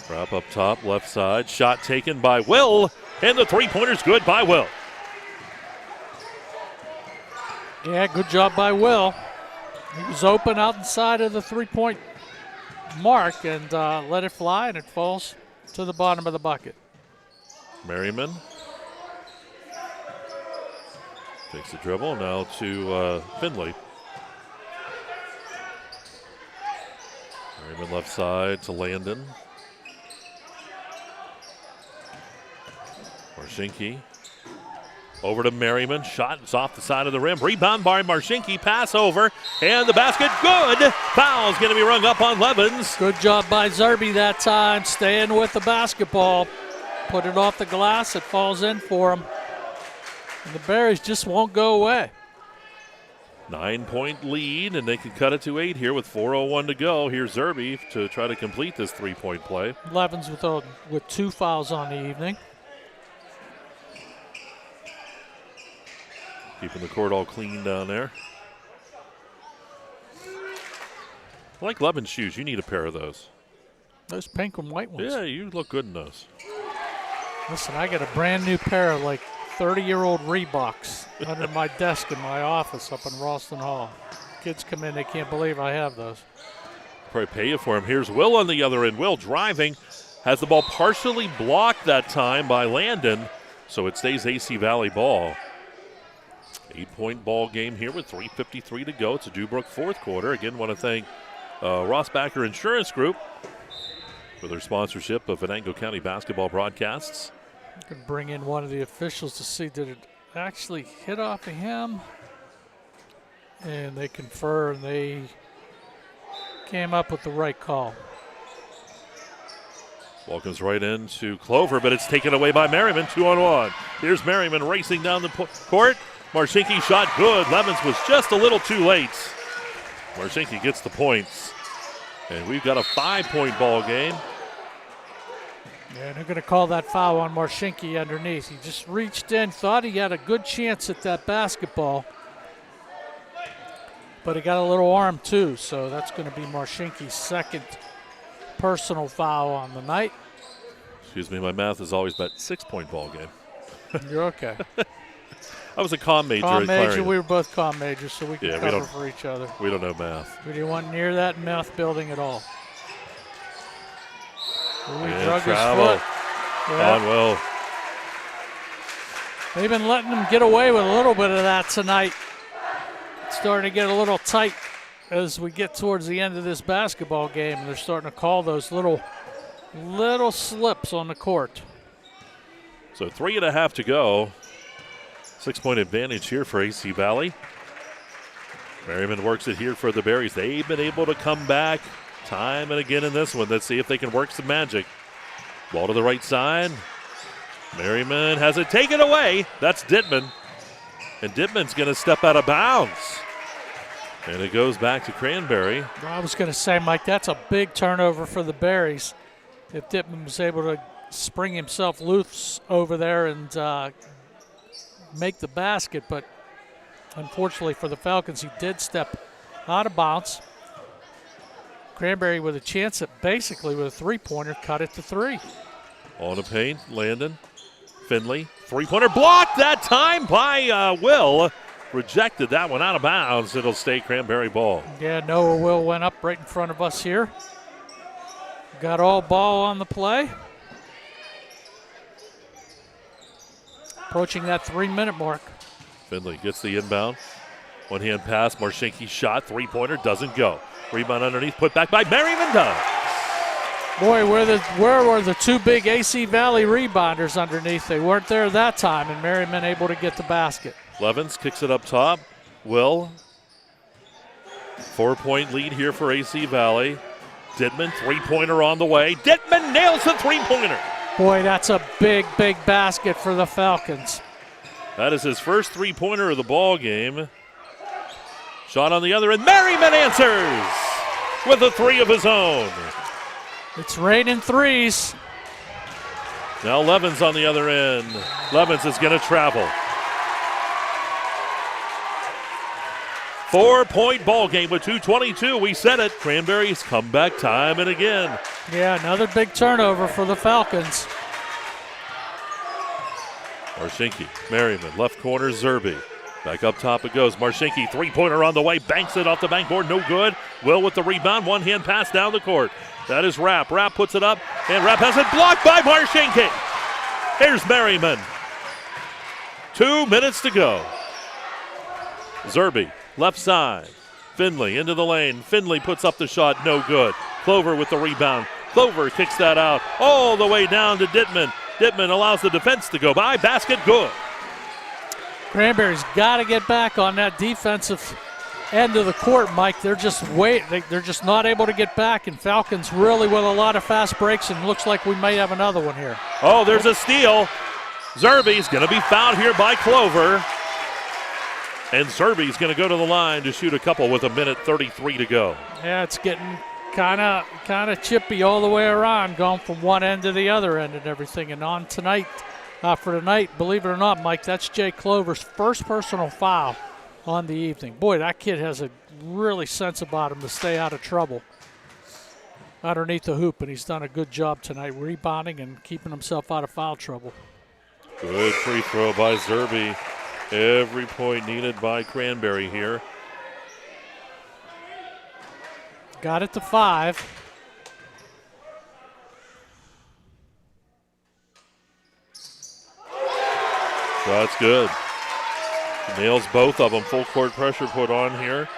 Wrap up top, left side. Shot taken by Will, and the three-pointer's good by Will. Yeah, good job by Will. He was open out inside of the three-point mark and let it fly, and it falls to the bottom of the bucket. Merriman takes the dribble now to Finley. Merriman left side to Landon. Marcinki over to Merriman. Shot is off the side of the rim. Rebound by Marcinki. Pass over. And the basket good. Foul's going to be rung up on Levens. Good job by Zerby that time. Staying with the basketball. Put it off the glass. It falls in for him. And the Berries just won't go away. 9-point lead, and they can cut it to 8 here with 4:01 to go. Here's Zerby to try to complete this three-point play. Levens with 2 fouls on the evening. Keeping the court all clean down there. I like Levin's shoes. You need a pair of those. Those pink and white ones. Yeah, you look good in those. Listen, I got a brand new pair of like 30-year-old Reeboks under my desk in my office up in Ralston Hall. Kids come in, they can't believe I have those. Probably pay you for him. Here's Will on the other end. Will driving. Has the ball partially blocked that time by Landon, so it stays AC Valley ball. 8-point ball game here with 3:53 to go. It's a Dubrook fourth quarter. Again, want to thank Rossbacher Insurance Group for their sponsorship of Venango County basketball broadcasts. You can bring in one of the officials to see did it actually hit off of him. And they confer, and they came up with the right call. Ball comes right into Clover, but it's taken away by Merriman. 2-on-1. Here's Merriman racing down the court. Marcinki shot good. Levens was just a little too late. Marcinki gets the points. And we've got a 5-point ball game. Yeah, they're going to call that foul on Marcinki underneath. He just reached in, thought he had a good chance at that basketball. But he got a little arm too, so that's going to be Marcinki's second personal foul on the night. Excuse me, my math is always about 6-point ball game. You're okay. I was a comm major at Clarion. We were both comm majors, so we could cover for each other. We don't know math. We didn't want near that math building at all. Ooh, he drug his travel foot. Yeah. On Will. They've been letting them get away with a little bit of that tonight. It's starting to get a little tight as we get towards the end of this basketball game. They're starting to call those little slips on the court. So 3.5 to go. 6-point advantage here for AC Valley. Merriman works it here for the Berries. They've been able to come back time and again in this one. Let's see if they can work some magic. Ball to the right side. Merriman has it taken away. That's Dittman. And Dittman's going to step out of bounds. And it goes back to Cranberry. I was going to say, Mike, that's a big turnover for the Berries. If Dittman was able to spring himself loose over there and make the basket, but unfortunately for the Falcons, he did step out of bounds. Cranberry with a chance at basically with a three-pointer, cut it to 3. On the paint, Landon. Finley, three-pointer blocked that time by Will. rejected that one out of bounds. It'll stay Cranberry ball. Yeah, Noah Will went up right in front of us here. Got all ball on the play. Approaching that 3-minute mark. Finley gets the inbound. One-hand pass, Marshinki's shot, three-pointer, doesn't go. Rebound underneath, put back by Merriman, does. Boy, where were the two big AC Valley rebounders underneath? They weren't there that time, and Merriman able to get the basket. Levens kicks it up top. Will. 4-point lead here for AC Valley. Dittman, three-pointer on the way. Dittman nails the three-pointer. Boy, that's a big, big basket for the Falcons. That is his first three-pointer of the ball game. Shot on the other end. Merriman answers with a three of his own. It's raining threes. Now Levens on the other end. Levens is going to travel. 4-point ball game with 2:22. We said it. Cranberry's come back time and again. Yeah, another big turnover for the Falcons. Marshinki, Merriman, left corner, Zerby. Back up top it goes. Marshinki, three-pointer on the way. Banks it off the backboard, no good. Will with the rebound, one-hand pass down the court. That is Rapp. Rapp puts it up, and Rapp has it blocked by Marshinki. Here's Merriman. 2 minutes to go. Zerby, left side. Finley into the lane. Finley puts up the shot, no good. Clover with the rebound. Clover kicks that out all the way down to Dittman. Dittman allows the defense to go by. Basket good. Cranberry's got to get back on that defensive end of the court, Mike. They're just they're just not able to get back, and Falcons really with a lot of fast breaks, and looks like we may have another one here. Oh, there's a steal. Zerby's going to be fouled here by Clover. And Zerby's going to go to the line to shoot a couple with 1:33 to go. Yeah, it's getting kind of chippy all the way around, going from one end to the other end and everything. And on tonight, for tonight, believe it or not, Mike, that's Jay Clover's first personal foul on the evening. Boy, that kid has a really sense about him to stay out of trouble underneath the hoop, and he's done a good job tonight rebounding and keeping himself out of foul trouble. Good free throw by Zerby. Every point needed by Cranberry here. Got it to 5. That's good. Nails both of them. Full court pressure put on here.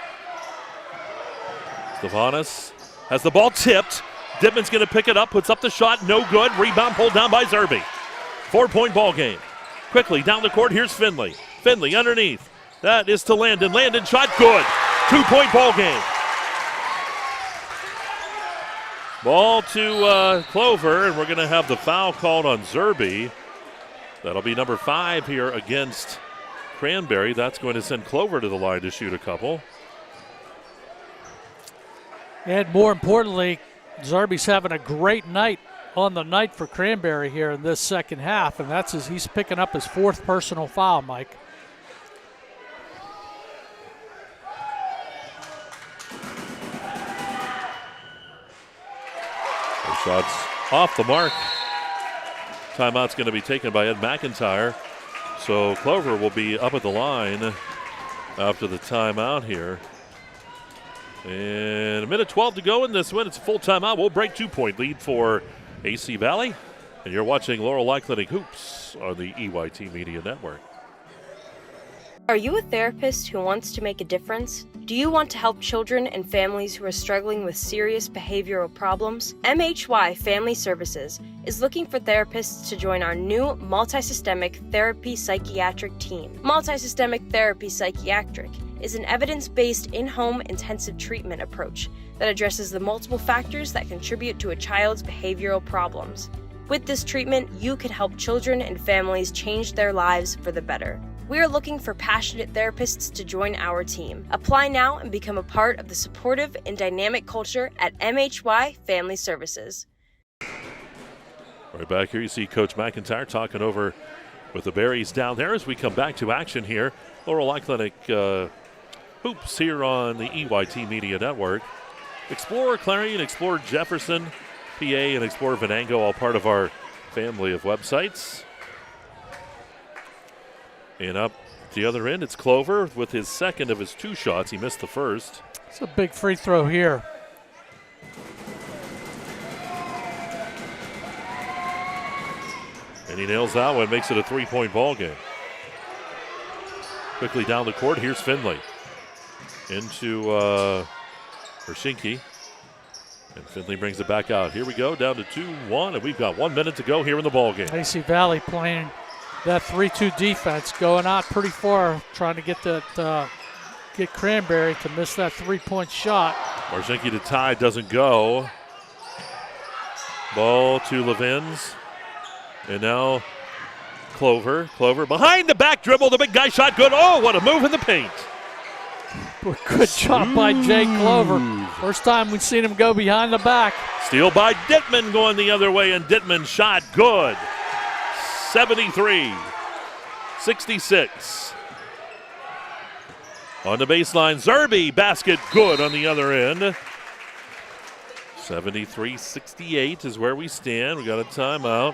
Stephanis has the ball tipped. Dittman's going to pick it up, puts up the shot, no good. Rebound pulled down by Zerby. 4-point ball game. Quickly down the court, here's Finley. Finley underneath. That is to Landon. Landon shot good. 2-point ball game. Ball to Clover, and we're going to have the foul called on Zerby. That'll be number 5 here against Cranberry. That's going to send Clover to the line to shoot a couple. And more importantly, Zerby's having a great night on the night for Cranberry here in this second half, and he's picking up his 4th personal foul, Mike. The shot's off the mark. Timeout's going to be taken by Ed McIntyre. So Clover will be up at the line after the timeout here. And 1:12 to go in this one. It's a full timeout. We'll break 2-point lead for AC Valley. And you're watching Laurel Eye Clinic Hoops on the EYT Media Network. Are you a therapist who wants to make a difference? Do you want to help children and families who are struggling with serious behavioral problems? MHY Family Services is looking for therapists to join our new multisystemic therapy psychiatric team. Multisystemic therapy psychiatric is an evidence-based in-home intensive treatment approach that addresses the multiple factors that contribute to a child's behavioral problems. With this treatment, you can help children and families change their lives for the better. We are looking for passionate therapists to join our team. Apply now and become a part of the supportive and dynamic culture at MHY Family Services. Right back here, you see Coach McIntyre talking over with the Berries down there as we come back to action here. Laurel Eye Clinic Hoops here on the EYT Media Network. Explorer Clarion, Explorer Jefferson, PA, and Explorer Venango, all part of our family of websites. And up the other end, it's Clover with his second of his 2 shots. He missed the first. It's a big free throw here. And he nails that one, makes it a 3-point ball game. Quickly down the court, here's Finley. Into Hershinki. And Finley brings it back out. Here we go, down to 2-1, and we've got 1 minute to go here in the ball game. AC Valley playing that 3-2 defense, going out pretty far, trying to get that get Cranberry to miss that 3-point shot. Hershinki to tie, doesn't go. Ball to Levins. And now Clover. Clover behind the back dribble, the big guy shot good. Oh, what a move in the paint. Good job by Jake Clover. First time we've seen him go behind the back. Steal by Dittman going the other way, and Dittman shot good. 73-66. On the baseline, Zerby, basket good on the other end. 73-68 is where we stand. We got a timeout.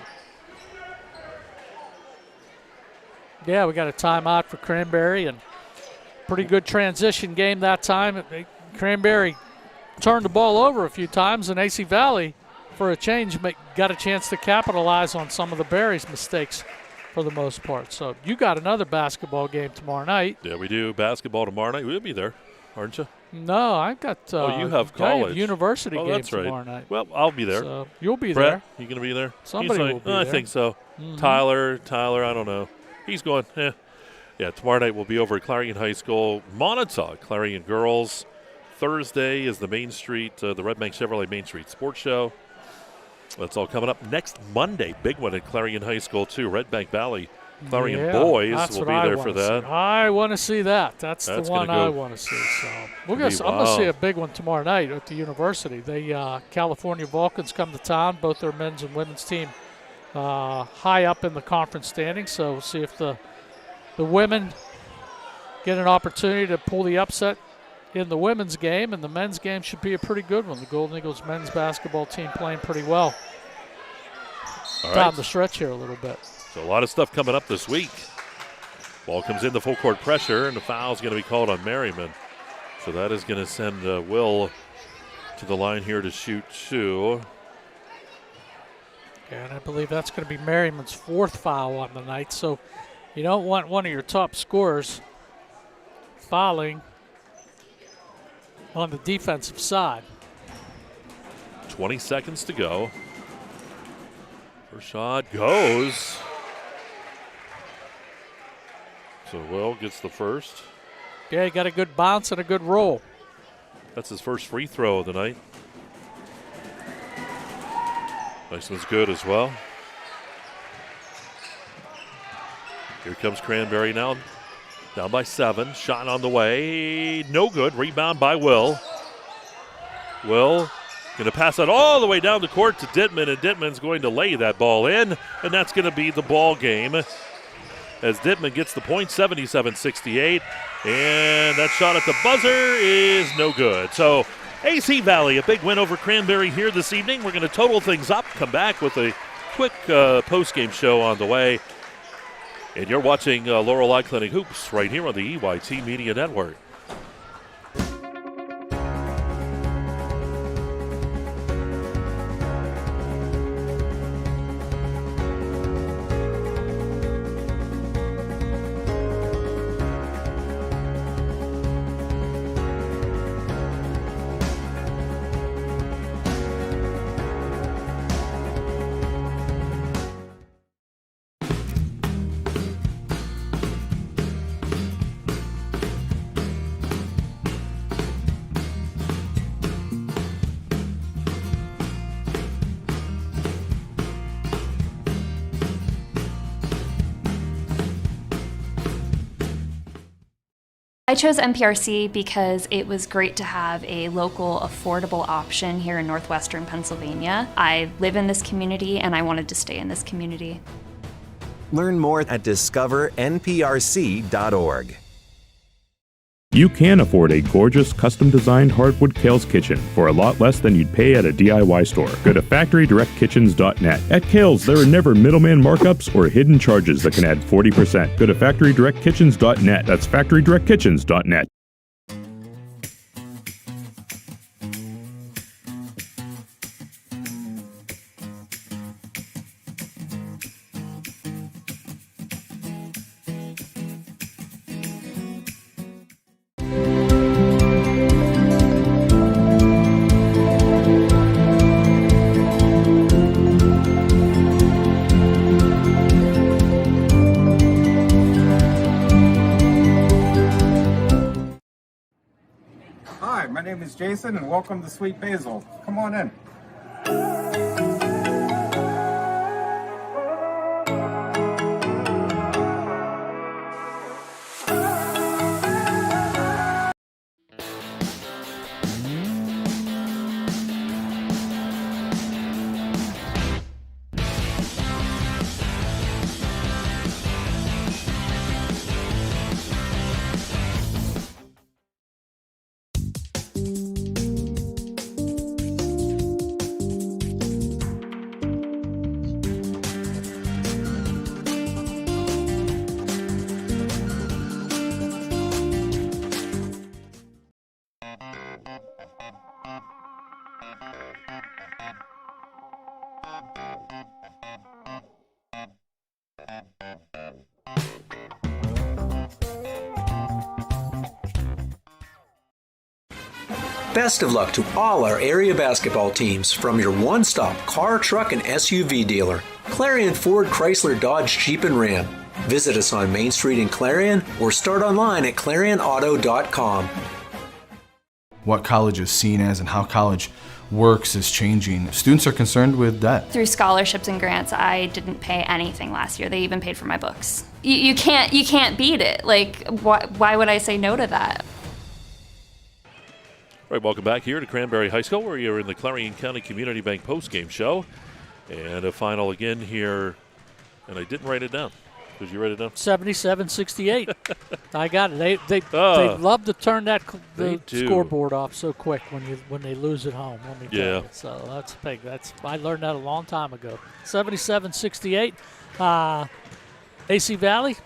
Yeah, we got a timeout for Cranberry, and pretty good transition game that time. Cranberry turned the ball over a few times, and AC Valley, for a change, got a chance to capitalize on some of the Berries' mistakes for the most part. So you got another basketball game tomorrow night. Yeah, we do. Basketball tomorrow night. We'll be there, aren't you? No, I've got you have college. University game that's right. tomorrow night. Well, I'll be there. So you'll be Brett, there. you going to be there? Somebody will be there. I think so. Mm-hmm. Tyler, I don't know. He's going, Yeah, tomorrow night we'll be over at Clarion High School. Montauk, Clarion Girls. Thursday is the Main Street, the Red Bank Chevrolet Main Street Sports Show. That's all coming up next Monday. Big one at Clarion High School, too. Red Bank Valley Clarion Boys will be there for that. I want to see that. That's the one I want to see. So I'm going to see a big one tomorrow night at the university. The California Vulcans come to town, both their men's and women's team high up in the conference standings. So we'll see if the women get an opportunity to pull the upset in the women's game, and the men's game should be a pretty good one. The Golden Eagles men's basketball team playing pretty well. Down the stretch here a little bit. So a lot of stuff coming up this week. Ball comes in, the full court pressure, and the foul is going to be called on Merriman. So that is going to send Will to the line here to shoot 2. And I believe that's going to be Merriman's 4th foul on the night. So you don't want one of your top scorers fouling on the defensive side. 20 seconds to go. First shot goes. So Will gets the first. Yeah, he got a good bounce and a good roll. That's his first free throw of the night. Nice one's good as well. Here comes Cranberry now. Down by 7. Shot on the way. No good. Rebound by Will. Will going to pass it all the way down the court to Dittman, and Dittman's going to lay that ball in, and that's going to be the ball game as Dittman gets the point, 77-68, and that shot at the buzzer is no good. So AC Valley, a big win over Cranberry here this evening. We're going to total things up, come back with a quick post-game show on the way. And you're watching Laurel Clinic Hoops right here on the EYT Media Network. I chose MPRC because it was great to have a local, affordable option here in northwestern Pennsylvania. I live in this community and I wanted to stay in this community. Learn more at discovernprc.org. You can afford a gorgeous, custom-designed hardwood Kale's Kitchen for a lot less than you'd pay at a DIY store. Go to FactoryDirectKitchens.net. At Kale's, there are never middleman markups or hidden charges that can add 40%. Go to FactoryDirectKitchens.net. That's FactoryDirectKitchens.net. Hi, my name is Jason, and welcome to Sweet Basil. Come on in. Best of luck to all our area basketball teams from your one-stop car, truck, and SUV dealer, Clarion Ford Chrysler Dodge Jeep and Ram. Visit us on Main Street in Clarion or start online at ClarionAuto.com. What college is seen as and how college works is changing. Students are concerned with debt. Through scholarships and grants, I didn't pay anything last year. They even paid for my books. You can't beat it. Like, why would I say no to that? All right, welcome back here to Cranberry High School, where you're in the Clarion County Community Bank postgame show. And a final again here, and I didn't write it down. Did you write it down? 77-68. I got it. They love to turn the scoreboard off so quick when they lose at home. Let me tell you. So that's big. I learned that a long time ago. 77-68. AC Valley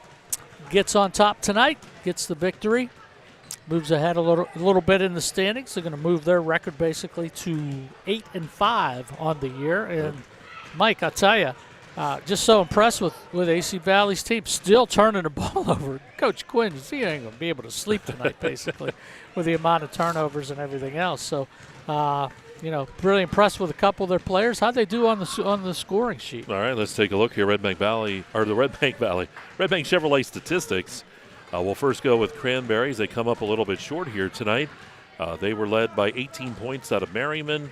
gets on top tonight, gets the victory. Moves ahead a little bit in the standings. They're going to move their record basically to 8-5 on the year. And Mike, I'll tell you, just so impressed with AC Valley's team, still turning the ball over. Coach Quinn, he ain't going to be able to sleep tonight, basically, with the amount of turnovers and everything else. So, really impressed with a couple of their players. How'd they do on the scoring sheet? All right, let's take a look here. Red Bank Chevrolet statistics. We'll first go with Cranberries. They come up a little bit short here tonight. They were led by 18 points out of Merriman,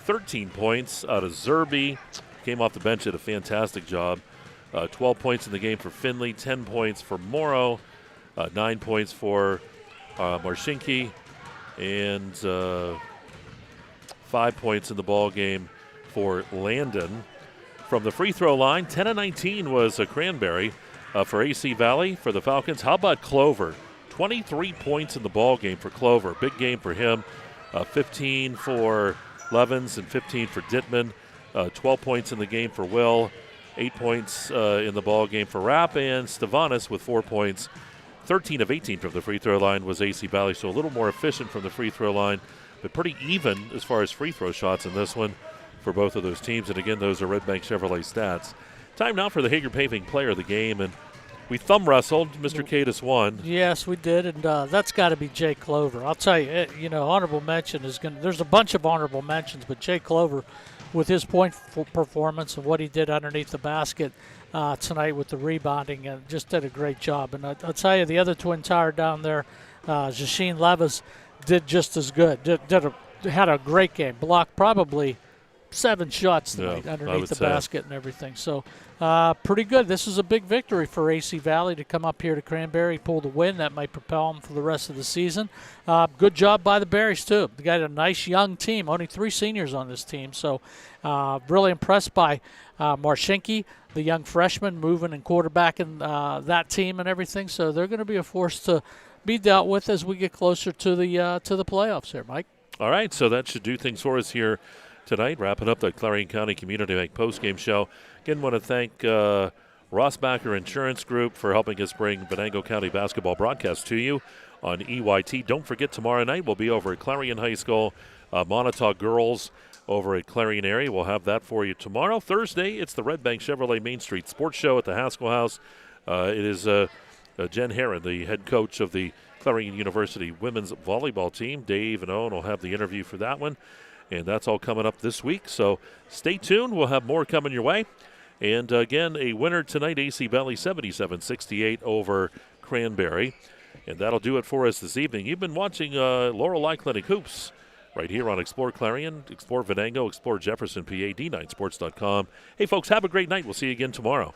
13 points out of Zerby. Came off the bench, did a fantastic job. 12 points in the game for Finley, 10 points for Morrow, 9 points for Marshinki, and 5 points in the ball game for Landon. From the free throw line, 10 of 19 was a Cranberry. For AC Valley, for the Falcons, how about Clover? 23 points in the ball game for Clover. Big game for him. 15 for Levens and 15 for Dittman. 12 points in the game for Will. 8 points in the ball game for Rapp. And Stavanis with 4 points. 13 of 18 from the free throw line was AC Valley, so a little more efficient from the free throw line, but pretty even as far as free throw shots in this one for both of those teams. And again, those are Red Bank Chevrolet stats. Time now for the Hager Paving Player of the Game, and we thumb wrestled. Mr. Cadis won. Yes, we did, and that's got to be Jay Clover. I'll tell you, honorable mention is going to – there's a bunch of honorable mentions, but Jay Clover, with his point performance and what he did underneath the basket tonight with the rebounding, just did a great job. And I'll tell you, the other twin tire down there, Jasheen Levis, did just as good. Had a great game. Blocked probably 7 shots tonight underneath the basket and everything. So pretty good. This is a big victory for AC Valley to come up here to Cranberry, pull the win. That might propel them for the rest of the season. Good job by the Berries, too. They got a nice young team, only 3 seniors on this team. So really impressed by Marshinki, the young freshman, moving and quarterbacking that team and everything. So they're going to be a force to be dealt with as we get closer to the playoffs here, Mike. All right, so that should do things for us here tonight. Wrapping up the Clarion County Community Bank postgame show. Again, want to thank Rossbacher Insurance Group for helping us bring Venango County basketball broadcast to you on EYT. Don't forget, tomorrow night we'll be over at Clarion High School. Montauk girls over at Clarion area. We'll have that for you tomorrow. Thursday, it's the Red Bank Chevrolet Main Street Sports Show at the Haskell House. It is Jen Herron, the head coach of the Clarion University women's volleyball team. Dave and Owen will have the interview for that one. And that's all coming up this week. So stay tuned. We'll have more coming your way. And again, a winner tonight, AC Valley 77-68 over Cranberry. And that'll do it for us this evening. You've been watching Laurel Clinic Hoops right here on Explore Clarion, Explore Venango, Explore Jefferson, PA, D9Sports.com. Hey, folks, have a great night. We'll see you again tomorrow.